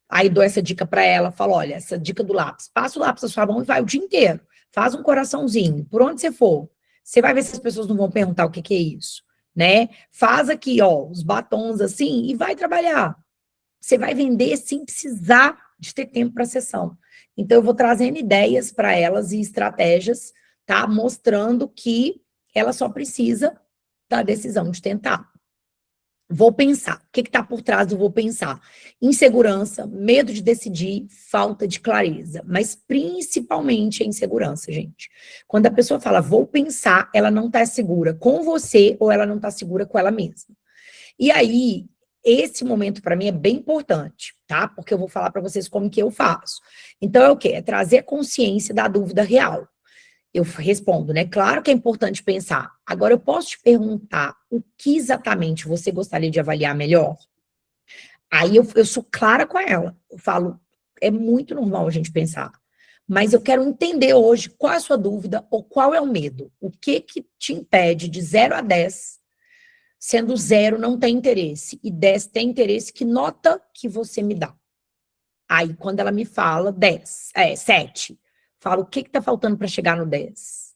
aí dou essa dica para ela, falo, olha, essa dica do lápis, passa o lápis na sua mão e vai o dia inteiro, faz um coraçãozinho, por onde você for, você vai ver se as pessoas não vão perguntar o que que é isso, né? Faz aqui, ó, os batons assim e vai trabalhar. Você vai vender sem precisar de ter tempo para sessão. Então, eu vou trazendo ideias para elas e estratégias, tá? Mostrando que ela só precisa da decisão de tentar. Vou pensar. O que está por trás do vou pensar? Insegurança, medo de decidir, falta de clareza. Mas principalmente a insegurança, gente. Quando a pessoa fala vou pensar, ela não está segura com você ou ela não está segura com ela mesma. E aí, esse momento para mim é bem importante, tá? Porque eu vou falar para vocês como que eu faço. Então, é o quê? É trazer consciência da dúvida real. Eu respondo, né? Claro que é importante pensar. Agora, eu posso te perguntar o que exatamente você gostaria de avaliar melhor? Aí eu sou clara com ela. Eu falo, é muito normal a gente pensar. Mas eu quero entender hoje qual é a sua dúvida ou qual é o medo. O que que te impede de 0 a 10, sendo 0 não tem interesse e 10 tem interesse, que nota que você me dá? Aí, quando ela me fala 7, falo, o que está faltando para chegar no 10?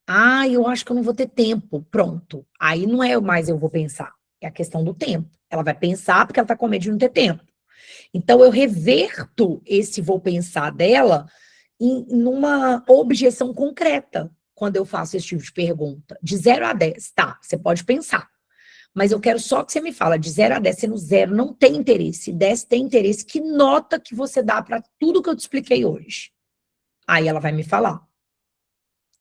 Ah, eu acho que eu não vou ter tempo. Pronto. Aí não é mais eu vou pensar. É a questão do tempo. Ela vai pensar porque ela está com medo de não ter tempo. Então, eu reverto esse vou pensar dela numa objeção concreta quando eu faço esse tipo de pergunta. De 0 a 10, tá, você pode pensar. Mas eu quero só que você me fala, de 0 a 10, sendo 0 não tem interesse, 10 tem interesse, que nota que você dá para tudo que eu te expliquei hoje? Aí ela vai me falar.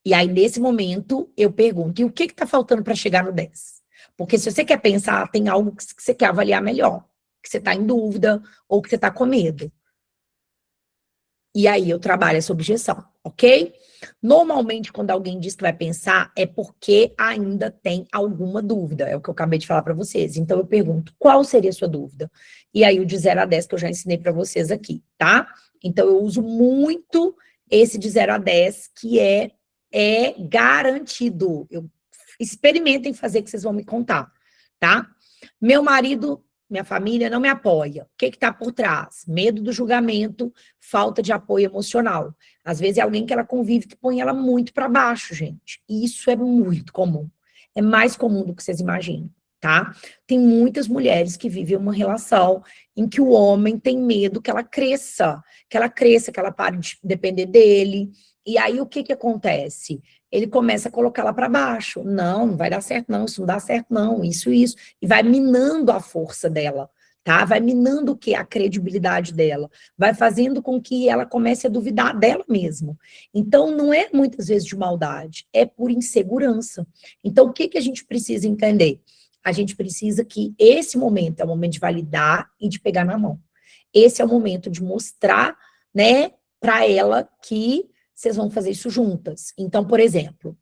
E aí, nesse momento, eu pergunto, e o que está faltando para chegar no 10? Porque se você quer pensar, tem algo que você quer avaliar melhor, que você está em dúvida, ou que você está com medo. E aí eu trabalho essa objeção, ok? Normalmente, quando alguém diz que vai pensar, é porque ainda tem alguma dúvida. É o que eu acabei de falar para vocês. Então, eu pergunto, qual seria a sua dúvida? E aí, o de 0 a 10 que eu já ensinei para vocês aqui, tá? Então, eu uso muito esse de 0 a 10, que é garantido. Experimentem fazer, que vocês vão me contar, tá? Meu marido, minha família não me apoia. O que está por trás? Medo do julgamento, falta de apoio emocional. Às vezes é alguém que ela convive que põe ela muito para baixo, gente. E isso é muito comum. É mais comum do que vocês imaginam, tá? Tem muitas mulheres que vivem uma relação em que o homem tem medo que ela cresça, que ela pare de depender dele, E aí, o que que acontece? Ele começa a colocar ela para baixo. Não, não vai dar certo, não, isso não dá certo, não, isso. E vai minando a força dela, tá? Vai minando o quê? A credibilidade dela. Vai fazendo com que ela comece a duvidar dela mesma. Então, não é muitas vezes de maldade, é por insegurança. Então, o que que a gente precisa entender? A gente precisa que esse momento é o momento de validar e de pegar na mão. Esse é o momento de mostrar, né, para ela que vocês vão fazer isso juntas. Então, por exemplo,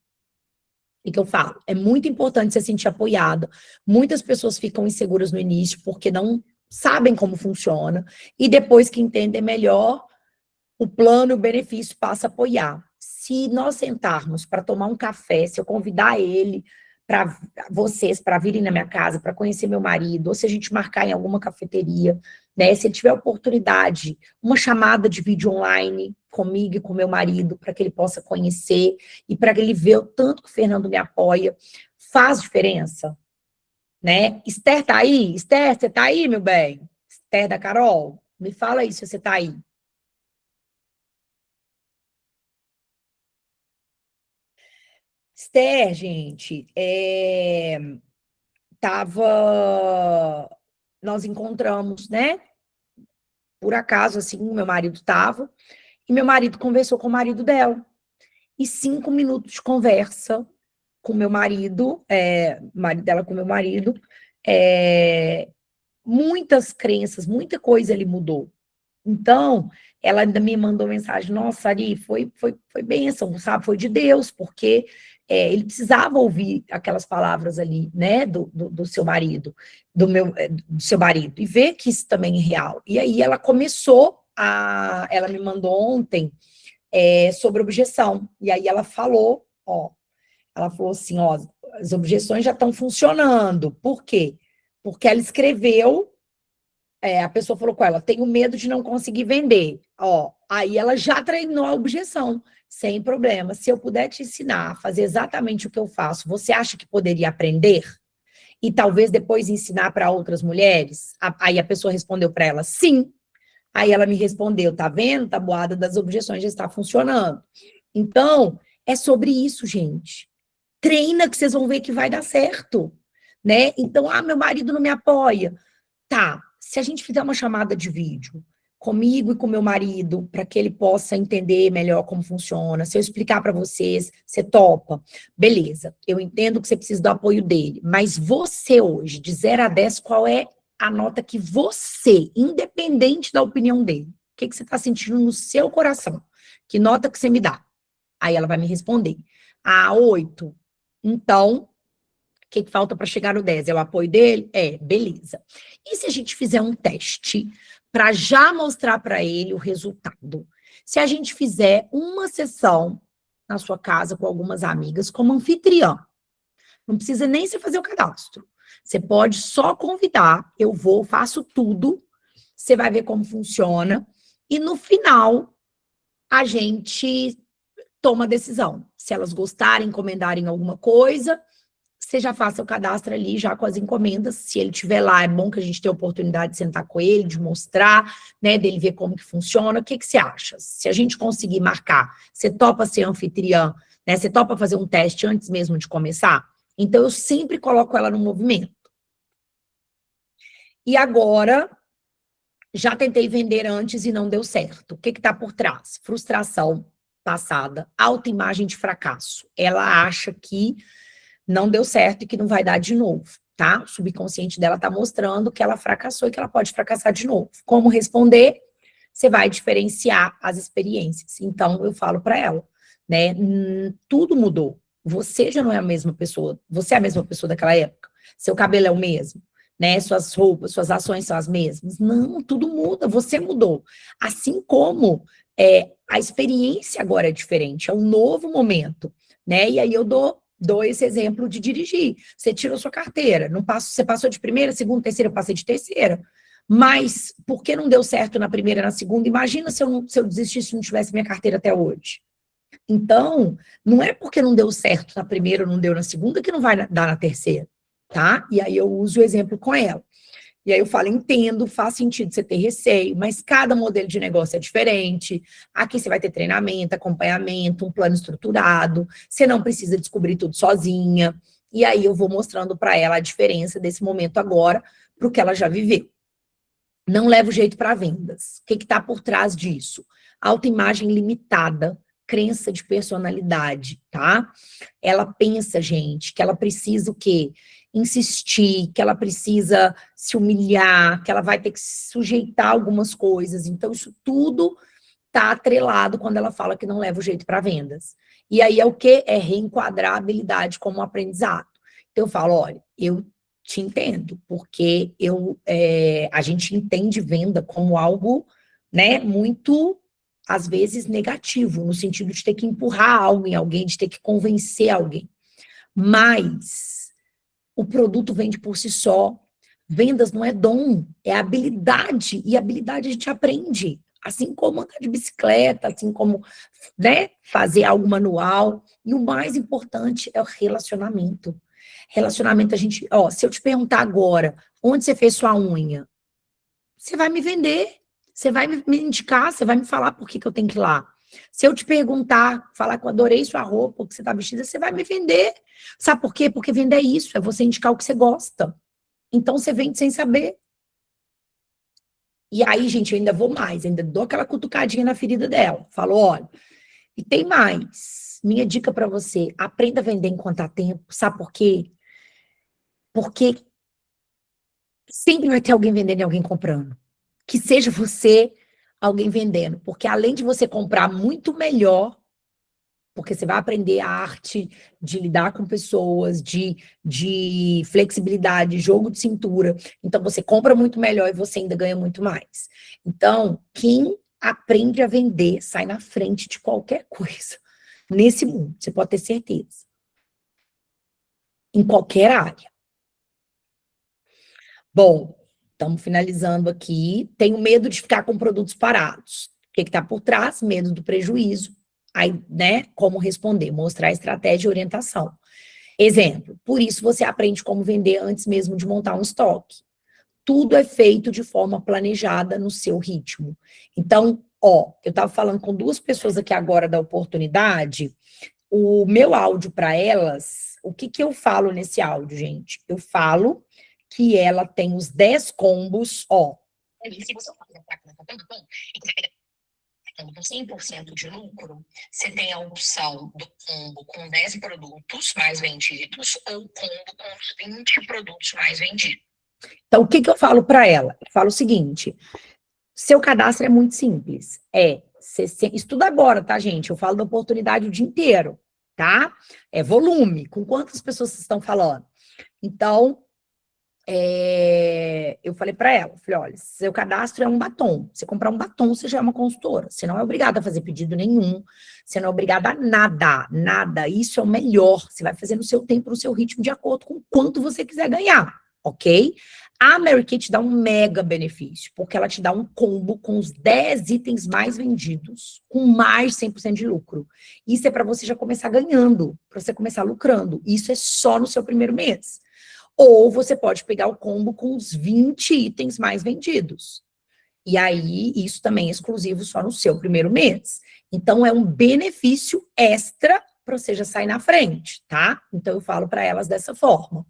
o que eu falo? É muito importante você se sentir apoiada. Muitas pessoas ficam inseguras no início porque não sabem como funciona, e depois que entendem melhor, o plano e o benefício passa a apoiar. Se nós sentarmos para tomar um café, se eu convidar ele para vocês para virem na minha casa, para conhecer meu marido, ou se a gente marcar em alguma cafeteria, né? Se ele tiver oportunidade, uma chamada de vídeo online comigo e com meu marido, para que ele possa conhecer e para que ele veja o tanto que o Fernando me apoia, faz diferença, né? Esther tá aí? Esther, você tá aí, meu bem? Esther da Carol? Me fala aí se você tá aí. Esther, gente, nós encontramos, né? Por acaso, assim, meu marido tava, e meu marido conversou com o marido dela. E 5 minutos de conversa com meu marido, marido dela com meu marido, é, muitas crenças, muita coisa ele mudou. Então, ela ainda me mandou mensagem, nossa, Ari, foi bênção, sabe? Foi de Deus, porque ele precisava ouvir aquelas palavras ali, né, do seu marido, do seu marido, e ver que isso também é real. E aí ela me mandou ontem sobre objeção, e aí ela falou assim, ó, as objeções já estão funcionando. Por quê? Porque ela escreveu, a pessoa falou com ela, tenho medo de não conseguir vender. Ó, aí ela já treinou a objeção, sem problema. Se eu puder te ensinar a fazer exatamente o que eu faço, você acha que poderia aprender? E talvez depois ensinar para outras mulheres? Aí a pessoa respondeu para ela, sim. Aí ela me respondeu, tá vendo? Tabuada das objeções já está funcionando. Então, é sobre isso, gente. Treina que vocês vão ver que vai dar certo, né? Então, meu marido não me apoia. Tá, se a gente fizer uma chamada de vídeo comigo e com meu marido, para que ele possa entender melhor como funciona, se eu explicar para vocês, você topa? Beleza, eu entendo que você precisa do apoio dele, mas você hoje, de 0 a 10, qual é a nota que você, independente da opinião dele, o que você está sentindo no seu coração? Que nota que você me dá? Aí ela vai me responder. 8. Então, o que falta para chegar no 10? É o apoio dele? Beleza. E se a gente fizer um teste para já mostrar para ele o resultado? Se a gente fizer uma sessão na sua casa com algumas amigas como anfitriã, não precisa nem você fazer o cadastro. Você pode só convidar, eu vou, faço tudo, você vai ver como funciona, e no final a gente toma a decisão. Se elas gostarem, encomendarem alguma coisa, você já faça o cadastro ali, já com as encomendas. Se ele estiver lá, é bom que a gente tenha a oportunidade de sentar com ele, de mostrar, né, dele ver como que funciona. O que que você acha? Se a gente conseguir marcar, você topa ser anfitriã, né, você topa fazer um teste antes mesmo de começar? Então, eu sempre coloco ela no movimento. E agora, já tentei vender antes e não deu certo. O que está por trás? Frustração passada, autoimagem de fracasso. Ela acha que não deu certo e que não vai dar de novo, tá? O subconsciente dela tá mostrando que ela fracassou e que ela pode fracassar de novo. Como responder? Você vai diferenciar as experiências. Então, eu falo para ela, né? Tudo mudou. Você já não é a mesma pessoa. Você é a mesma pessoa daquela época. Seu cabelo é o mesmo, né? Suas roupas, suas ações são as mesmas. Não, tudo muda. Você mudou. Assim como a experiência agora é diferente. É um novo momento, né? E aí eu dou esse exemplo de dirigir. Você tirou sua carteira, você passou de primeira, segunda, terceira, eu passei de terceira. Mas, por que não deu certo na primeira e na segunda? Imagina se eu desistisse e não tivesse minha carteira até hoje. Então, não é porque não deu certo na primeira ou não deu na segunda que não vai dar na terceira, tá? E aí eu uso o exemplo com ela. E aí eu falo, entendo, faz sentido você ter receio, mas cada modelo de negócio é diferente. Aqui você vai ter treinamento, acompanhamento, um plano estruturado. Você não precisa descobrir tudo sozinha. E aí eu vou mostrando para ela a diferença desse momento agora para o que ela já viveu. Não leva o jeito para vendas. O que está por trás disso? Autoimagem limitada, crença de personalidade, tá? Ela pensa, gente, que ela precisa o quê? Insistir, que ela precisa se humilhar, que ela vai ter que se sujeitar a algumas coisas. Então, isso tudo tá atrelado quando ela fala que não leva o jeito para vendas. E aí é o quê? É reenquadrar a habilidade como aprendizado. Então, eu falo, olha, eu te entendo, porque a gente entende venda como algo, né, muito, às vezes, negativo, no sentido de ter que empurrar algo em alguém, de ter que convencer alguém. Mas o produto vende por si só. Vendas não é dom, é habilidade, e habilidade a gente aprende. Assim como andar de bicicleta, assim como, né, fazer algo manual. E o mais importante é o relacionamento. Relacionamento, a gente, ó, se eu te perguntar agora, onde você fez sua unha? Você vai me vender, você vai me indicar, você vai me falar por que eu tenho que ir lá. Se eu te perguntar, falar que eu adorei sua roupa, o que você está vestida, você vai me vender. Sabe por quê? Porque vender é isso, é você indicar o que você gosta. Então você vende sem saber. E aí, gente, eu ainda vou mais, ainda dou aquela cutucadinha na ferida dela. Falo, olha, e tem mais. Minha dica para você, aprenda a vender enquanto há tempo. Sabe por quê? Porque sempre vai ter alguém vendendo e alguém comprando. Que seja você alguém vendendo. Porque além de você comprar muito melhor, porque você vai aprender a arte de lidar com pessoas, de flexibilidade, jogo de cintura. Então, você compra muito melhor e você ainda ganha muito mais. Então, quem aprende a vender sai na frente de qualquer coisa nesse mundo, você pode ter certeza. Em qualquer área. Bom, estamos finalizando aqui. Tenho medo de ficar com produtos parados. O que está por trás? Medo do prejuízo. Aí, né, como responder? Mostrar estratégia e orientação. Exemplo, por isso você aprende como vender antes mesmo de montar um estoque. Tudo é feito de forma planejada no seu ritmo. Então, ó, eu estava falando com duas pessoas aqui agora da oportunidade, o meu áudio para elas, o que eu falo nesse áudio, gente? Eu falo que ela tem os 10 combos, ó. Se você com 100% de lucro, você tem a opção do combo com 10 produtos mais vendidos ou combo com 20 produtos mais vendidos. Então, o que eu falo para ela? Eu falo o seguinte, seu cadastro é muito simples. Estuda agora, tá, gente? Eu falo da oportunidade o dia inteiro, tá? É volume. Com quantas pessoas vocês estão falando? Então, eu falei para ela, falei, olha, seu cadastro é um batom. Você comprar um batom, você já é uma consultora. Você não é obrigada a fazer pedido nenhum. Você não é obrigada a nada, nada. Isso é o melhor. Você vai fazer no seu tempo, no seu ritmo, de acordo com quanto você quiser ganhar, ok? A Mary Kay te dá um mega benefício, porque ela te dá um combo com os 10 itens mais vendidos, com mais de 100% de lucro. Isso é para você já começar ganhando, para você começar lucrando. Isso é só no seu primeiro mês. Ou você pode pegar o combo com os 20 itens mais vendidos. E aí, isso também é exclusivo só no seu primeiro mês. Então, é um benefício extra para você já sair na frente, tá? Então, eu falo para elas dessa forma.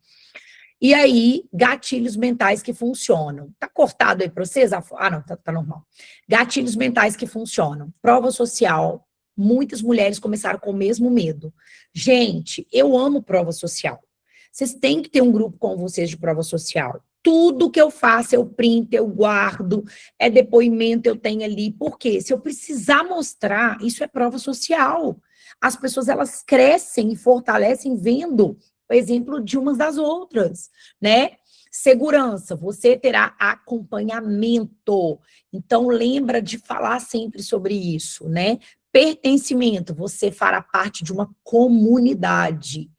E aí, gatilhos mentais que funcionam. Tá cortado aí para vocês? Ah, não, tá normal. Gatilhos mentais que funcionam. Prova social. Muitas mulheres começaram com o mesmo medo. Gente, eu amo prova social. Vocês têm que ter um grupo com vocês de prova social. Tudo que eu faço, eu printo, eu guardo, é depoimento, eu tenho ali. Por quê? Se eu precisar mostrar, isso é prova social. As pessoas, elas crescem e fortalecem vendo o exemplo de umas das outras, né? Segurança, você terá acompanhamento. Então, lembra de falar sempre sobre isso, né? Pertencimento, você fará parte de uma comunidade,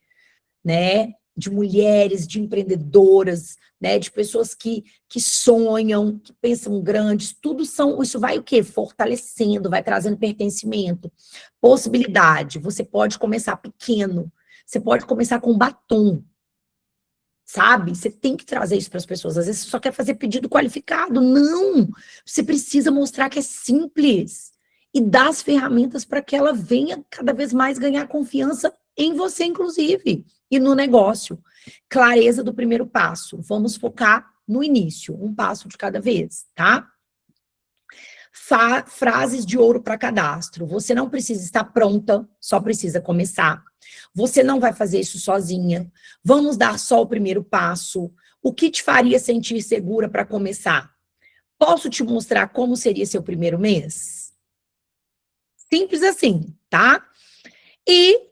né? De mulheres, de empreendedoras, né? De pessoas que sonham, que pensam grandes, tudo são, isso vai o quê? Fortalecendo, vai trazendo pertencimento. Possibilidade, você pode começar pequeno, você pode começar com batom. sabe? Você tem que trazer isso para as pessoas. Às vezes você só quer fazer pedido qualificado. Não! Você precisa mostrar que é simples e dar as ferramentas para que ela venha cada vez mais ganhar confiança em você, inclusive, e no negócio. Clareza do primeiro passo. Vamos focar no início, um passo de cada vez, tá? Frases de ouro para cadastro. Você não precisa estar pronta, só precisa começar. Você não vai fazer isso sozinha. Vamos dar só o primeiro passo. O que te faria sentir segura para começar? Posso te mostrar como seria seu primeiro mês? Simples assim, tá? E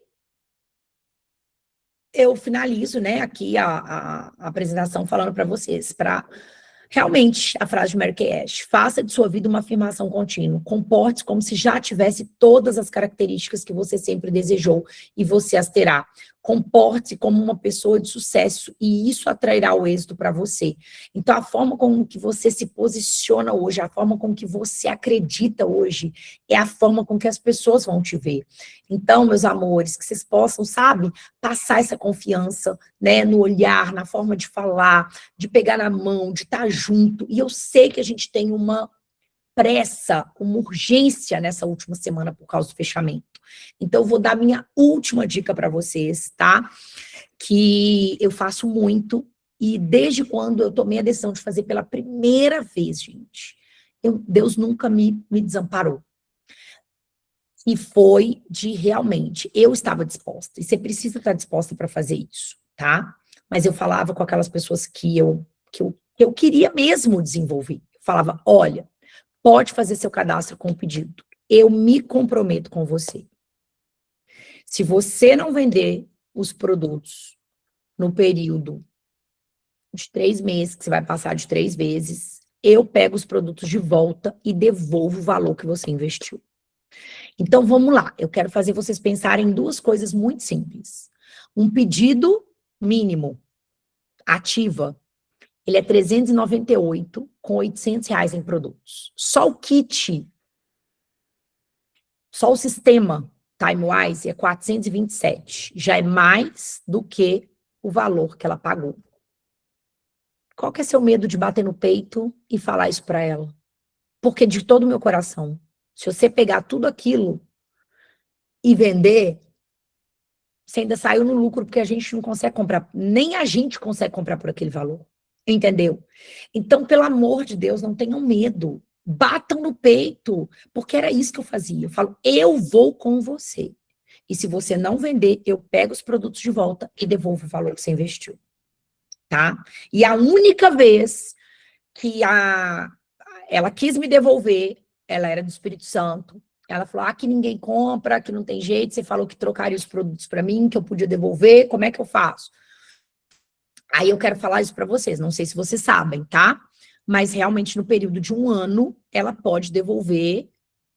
eu finalizo, né, aqui a apresentação falando para vocês, para realmente, a frase de Mary Kay Ash, faça de sua vida uma afirmação contínua, comporte-se como se já tivesse todas as características que você sempre desejou e você as terá. Comporte-se como uma pessoa de sucesso e isso atrairá o êxito para você. Então, a forma com que você se posiciona hoje, a forma com que você acredita hoje, é a forma com que as pessoas vão te ver. Então, meus amores, que vocês possam, sabe, passar essa confiança, né, no olhar, na forma de falar, de pegar na mão, de estar junto. E eu sei que a gente tem uma pressa, uma urgência nessa última semana por causa do fechamento. Então, eu vou dar minha última dica para vocês, tá? Que eu faço muito e desde quando eu tomei a decisão de fazer pela primeira vez, gente, Deus nunca me desamparou. E foi de realmente, eu estava disposta. E você precisa estar disposta para fazer isso, tá? Mas eu falava com aquelas pessoas que eu queria mesmo desenvolver. Eu falava, olha, pode fazer seu cadastro com o pedido. Eu me comprometo com você. Se você não vender os produtos no período de 3 meses, que você vai passar de 3 vezes, eu pego os produtos de volta e devolvo o valor que você investiu. Então, vamos lá. Eu quero fazer vocês pensarem em 2 coisas muito simples. Um pedido mínimo, ativa, ele é 398 com R$ 800 em produtos. Só o kit, só o sistema TimeWise é 427. Já é mais do que o valor que ela pagou. Qual que é seu medo de bater no peito e falar isso para ela? Porque de todo o meu coração, se você pegar tudo aquilo e vender, você ainda saiu no lucro, porque a gente não consegue comprar, nem a gente consegue comprar por aquele valor. Entendeu? Então, pelo amor de Deus, não tenham medo. Batam no peito, porque era isso que eu fazia. Eu falo, eu vou com você. E se você não vender, eu pego os produtos de volta e devolvo o valor que você investiu. Tá? E a única vez que ela quis me devolver, ela era do Espírito Santo. Ela falou, que ninguém compra, que não tem jeito, você falou que trocaria os produtos para mim, que eu podia devolver, como é que eu faço? Aí eu quero falar isso para vocês, não sei se vocês sabem, tá? Mas realmente no período de 1 ano, ela pode devolver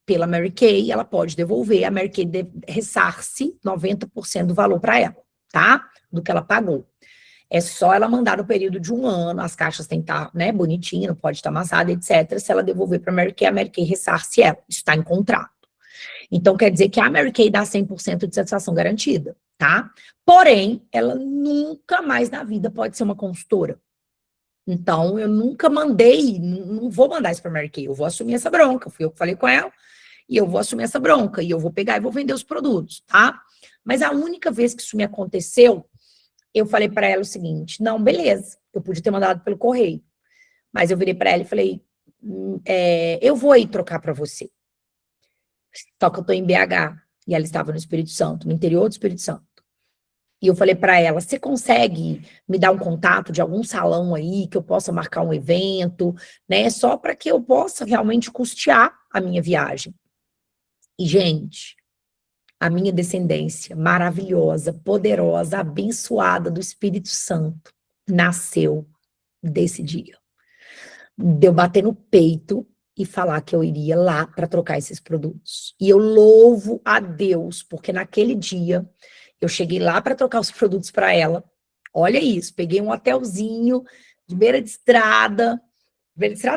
pela Mary Kay, ela pode devolver, a Mary Kay ressarce 90% do valor para ela, tá? Do que ela pagou. É só ela mandar no período de 1 ano, as caixas têm que estar, né, bonitinha, não pode estar amassada, etc. Se ela devolver para a Mary Kay ressarce ela. Isso está em contrato. Então, quer dizer que a Mary Kay dá 100% de satisfação garantida, tá? Porém, ela nunca mais na vida pode ser uma consultora. Então, eu nunca mandei, não vou mandar isso para a Mary Kay, eu vou assumir essa bronca. Fui eu que falei com ela, e eu vou assumir essa bronca, e eu vou pegar e vou vender os produtos, tá? Mas a única vez que isso me aconteceu, eu falei para ela o seguinte, não, beleza, eu podia ter mandado pelo correio, mas eu virei para ela e falei, eu vou aí trocar para você. Só que eu tô em BH, e ela estava no Espírito Santo, no interior do Espírito Santo. E eu falei para ela, você consegue me dar um contato de algum salão aí, que eu possa marcar um evento, né, só para que eu possa realmente custear a minha viagem. E, gente, a minha descendência maravilhosa, poderosa, abençoada do Espírito Santo, nasceu desse dia. De eu bater no peito e falar que eu iria lá para trocar esses produtos. E eu louvo a Deus, porque naquele dia eu cheguei lá para trocar os produtos para ela. Olha isso, peguei um hotelzinho de beira de estrada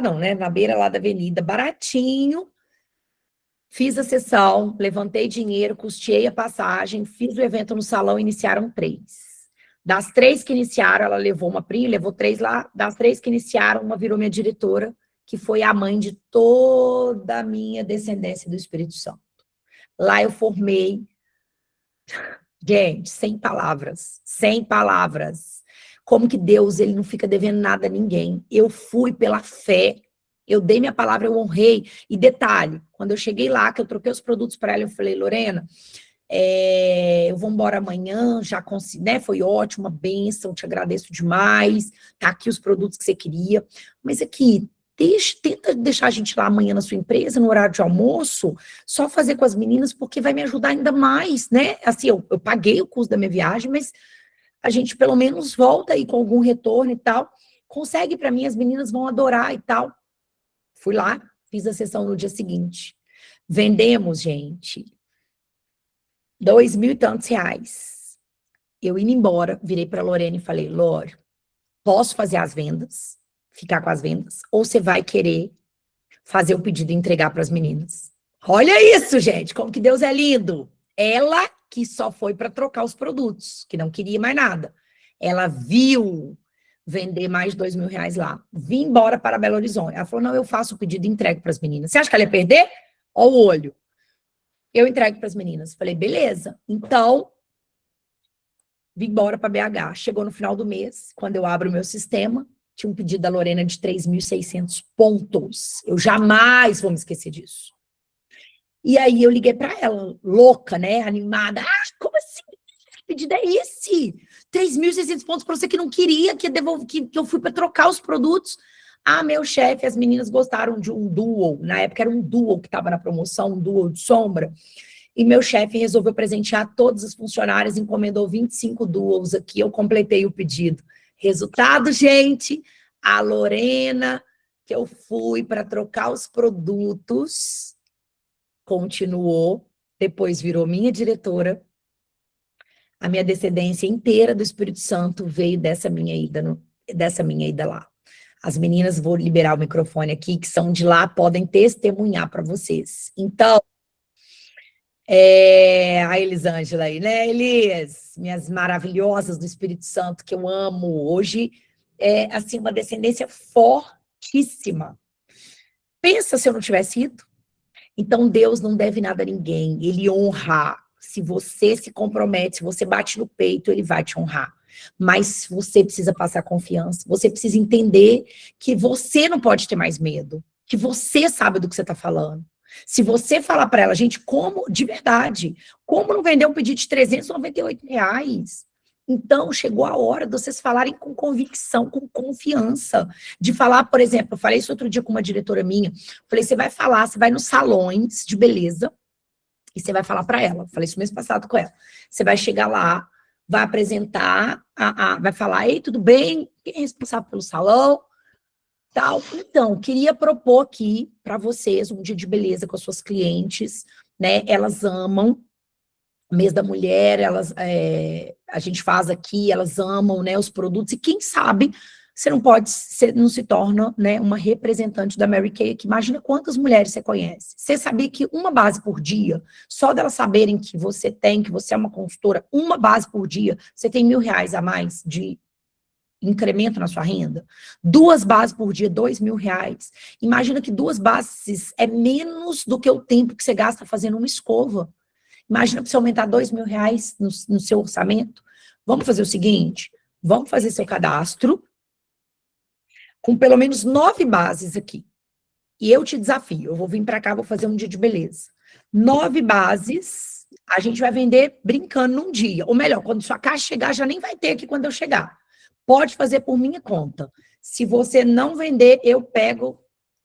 não, né? Na beira lá da avenida, baratinho. Fiz a sessão, levantei dinheiro, custeei a passagem, fiz o evento no salão, iniciaram 3. Das 3 que iniciaram, ela levou uma prima, levou 3 lá. Das 3 que iniciaram, uma virou minha diretora, que foi a mãe de toda a minha descendência do Espírito Santo. Lá eu formei, gente, sem palavras, sem palavras. Como que Deus, ele não fica devendo nada a ninguém. Eu fui pela fé, eu dei minha palavra, eu honrei. E detalhe, quando eu cheguei lá, que eu troquei os produtos para ela, eu falei, Lorena, eu vou embora amanhã, já consegui, né? Foi ótimo, uma bênção, te agradeço demais. Tá aqui os produtos que você queria. Mas aqui, tenta deixar a gente lá amanhã na sua empresa, no horário de almoço, só fazer com as meninas, porque vai me ajudar ainda mais, né? Assim, eu paguei o custo da minha viagem, mas a gente pelo menos volta aí com algum retorno e tal. Consegue para mim, as meninas vão adorar e tal. Fui lá, fiz a sessão no dia seguinte. Vendemos, gente, 2.000 e tantos reais. Eu indo embora, virei para a Lorena e falei, Lore, posso fazer as vendas, ficar com as vendas, ou você vai querer fazer o pedido e entregar para as meninas? Olha isso, gente, como que Deus é lindo. Ela que só foi para trocar os produtos, que não queria mais nada. Ela viu vender mais de 2.000 reais lá. Vim embora para Belo Horizonte. Ela falou, não, eu faço o pedido e entrego para as meninas. Você acha que ela ia perder? Olha o olho. Eu entrego para as meninas. Falei, beleza. Então, vim embora para BH. Chegou no final do mês, quando eu abro o meu sistema, tinha um pedido da Lorena de 3.600 pontos. Eu jamais vou me esquecer disso. E aí eu liguei para ela, louca, né, animada. Ah, como assim? Que pedido é esse? 3.600 pontos para você que não queria, que eu fui para trocar os produtos. Ah, meu chefe, as meninas gostaram de um duo. Na época era um duo que estava na promoção, um duo de sombra. E meu chefe resolveu presentear todos os funcionários, encomendou 25 duos aqui, eu completei o pedido. Resultado, gente, a Lorena, que eu fui para trocar os produtos, continuou, depois virou minha diretora. A minha descendência inteira do Espírito Santo veio dessa minha ida lá. As meninas, vou liberar o microfone aqui, que são de lá, podem testemunhar para vocês. Então, a Elisângela aí, né, Elis? Minhas maravilhosas do Espírito Santo, que eu amo. Hoje é, assim, uma descendência fortíssima. Pensa se eu não tivesse ido. Então, Deus não deve nada a ninguém. Ele honra. Se você se compromete, se você bate no peito, ele vai te honrar. Mas você precisa passar confiança. Você precisa entender que você não pode ter mais medo. Que você sabe do que você está falando. Se você falar para ela, gente, como, de verdade, como não vender um pedido de 398 reais? Então, chegou a hora de vocês falarem com convicção, com confiança. De falar, por exemplo, eu falei isso outro dia com uma diretora minha, falei, você vai falar, você vai nos salões de beleza, e você vai falar para ela, falei isso mês passado com ela, você vai chegar lá, vai apresentar, vai falar, ei, tudo bem? Quem é responsável pelo salão? Tal. Então, queria propor aqui para vocês um dia de beleza com as suas clientes, né? Elas amam o mês da mulher, a gente faz aqui, elas amam, né, os produtos, e quem sabe você não se torna, né, uma representante da Mary Kay, que imagina quantas mulheres você conhece. Você sabia que uma base por dia, só delas saberem que você é uma consultora, uma base por dia, você tem R$1.000 a mais de incremento na sua renda? 2 bases por dia, R$2.000. Imagina que 2 bases é menos do que o tempo que você gasta fazendo uma escova. Imagina para você aumentar R$2.000 no seu orçamento. Vamos fazer o seguinte, vamos fazer seu cadastro com pelo menos 9 bases aqui. E eu te desafio, eu vou vir para cá, vou fazer um dia de beleza. 9 bases, a gente vai vender brincando num dia. Ou melhor, quando sua caixa chegar, já nem vai ter aqui quando eu chegar. Pode fazer por minha conta. Se você não vender, eu pego.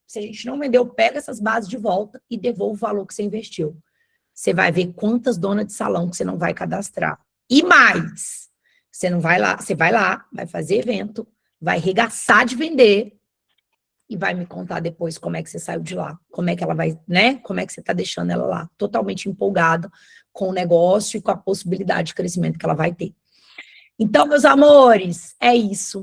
Se a gente não vender, eu pego essas bases de volta e devolvo o valor que você investiu. Você vai ver quantas donas de salão que você não vai cadastrar. E mais, você vai lá, vai fazer evento, vai regaçar de vender e vai me contar depois como é que você saiu de lá, como é que ela vai, né? Como é que você está deixando ela lá, totalmente empolgada com o negócio e com a possibilidade de crescimento que ela vai ter. Então, meus amores, é isso.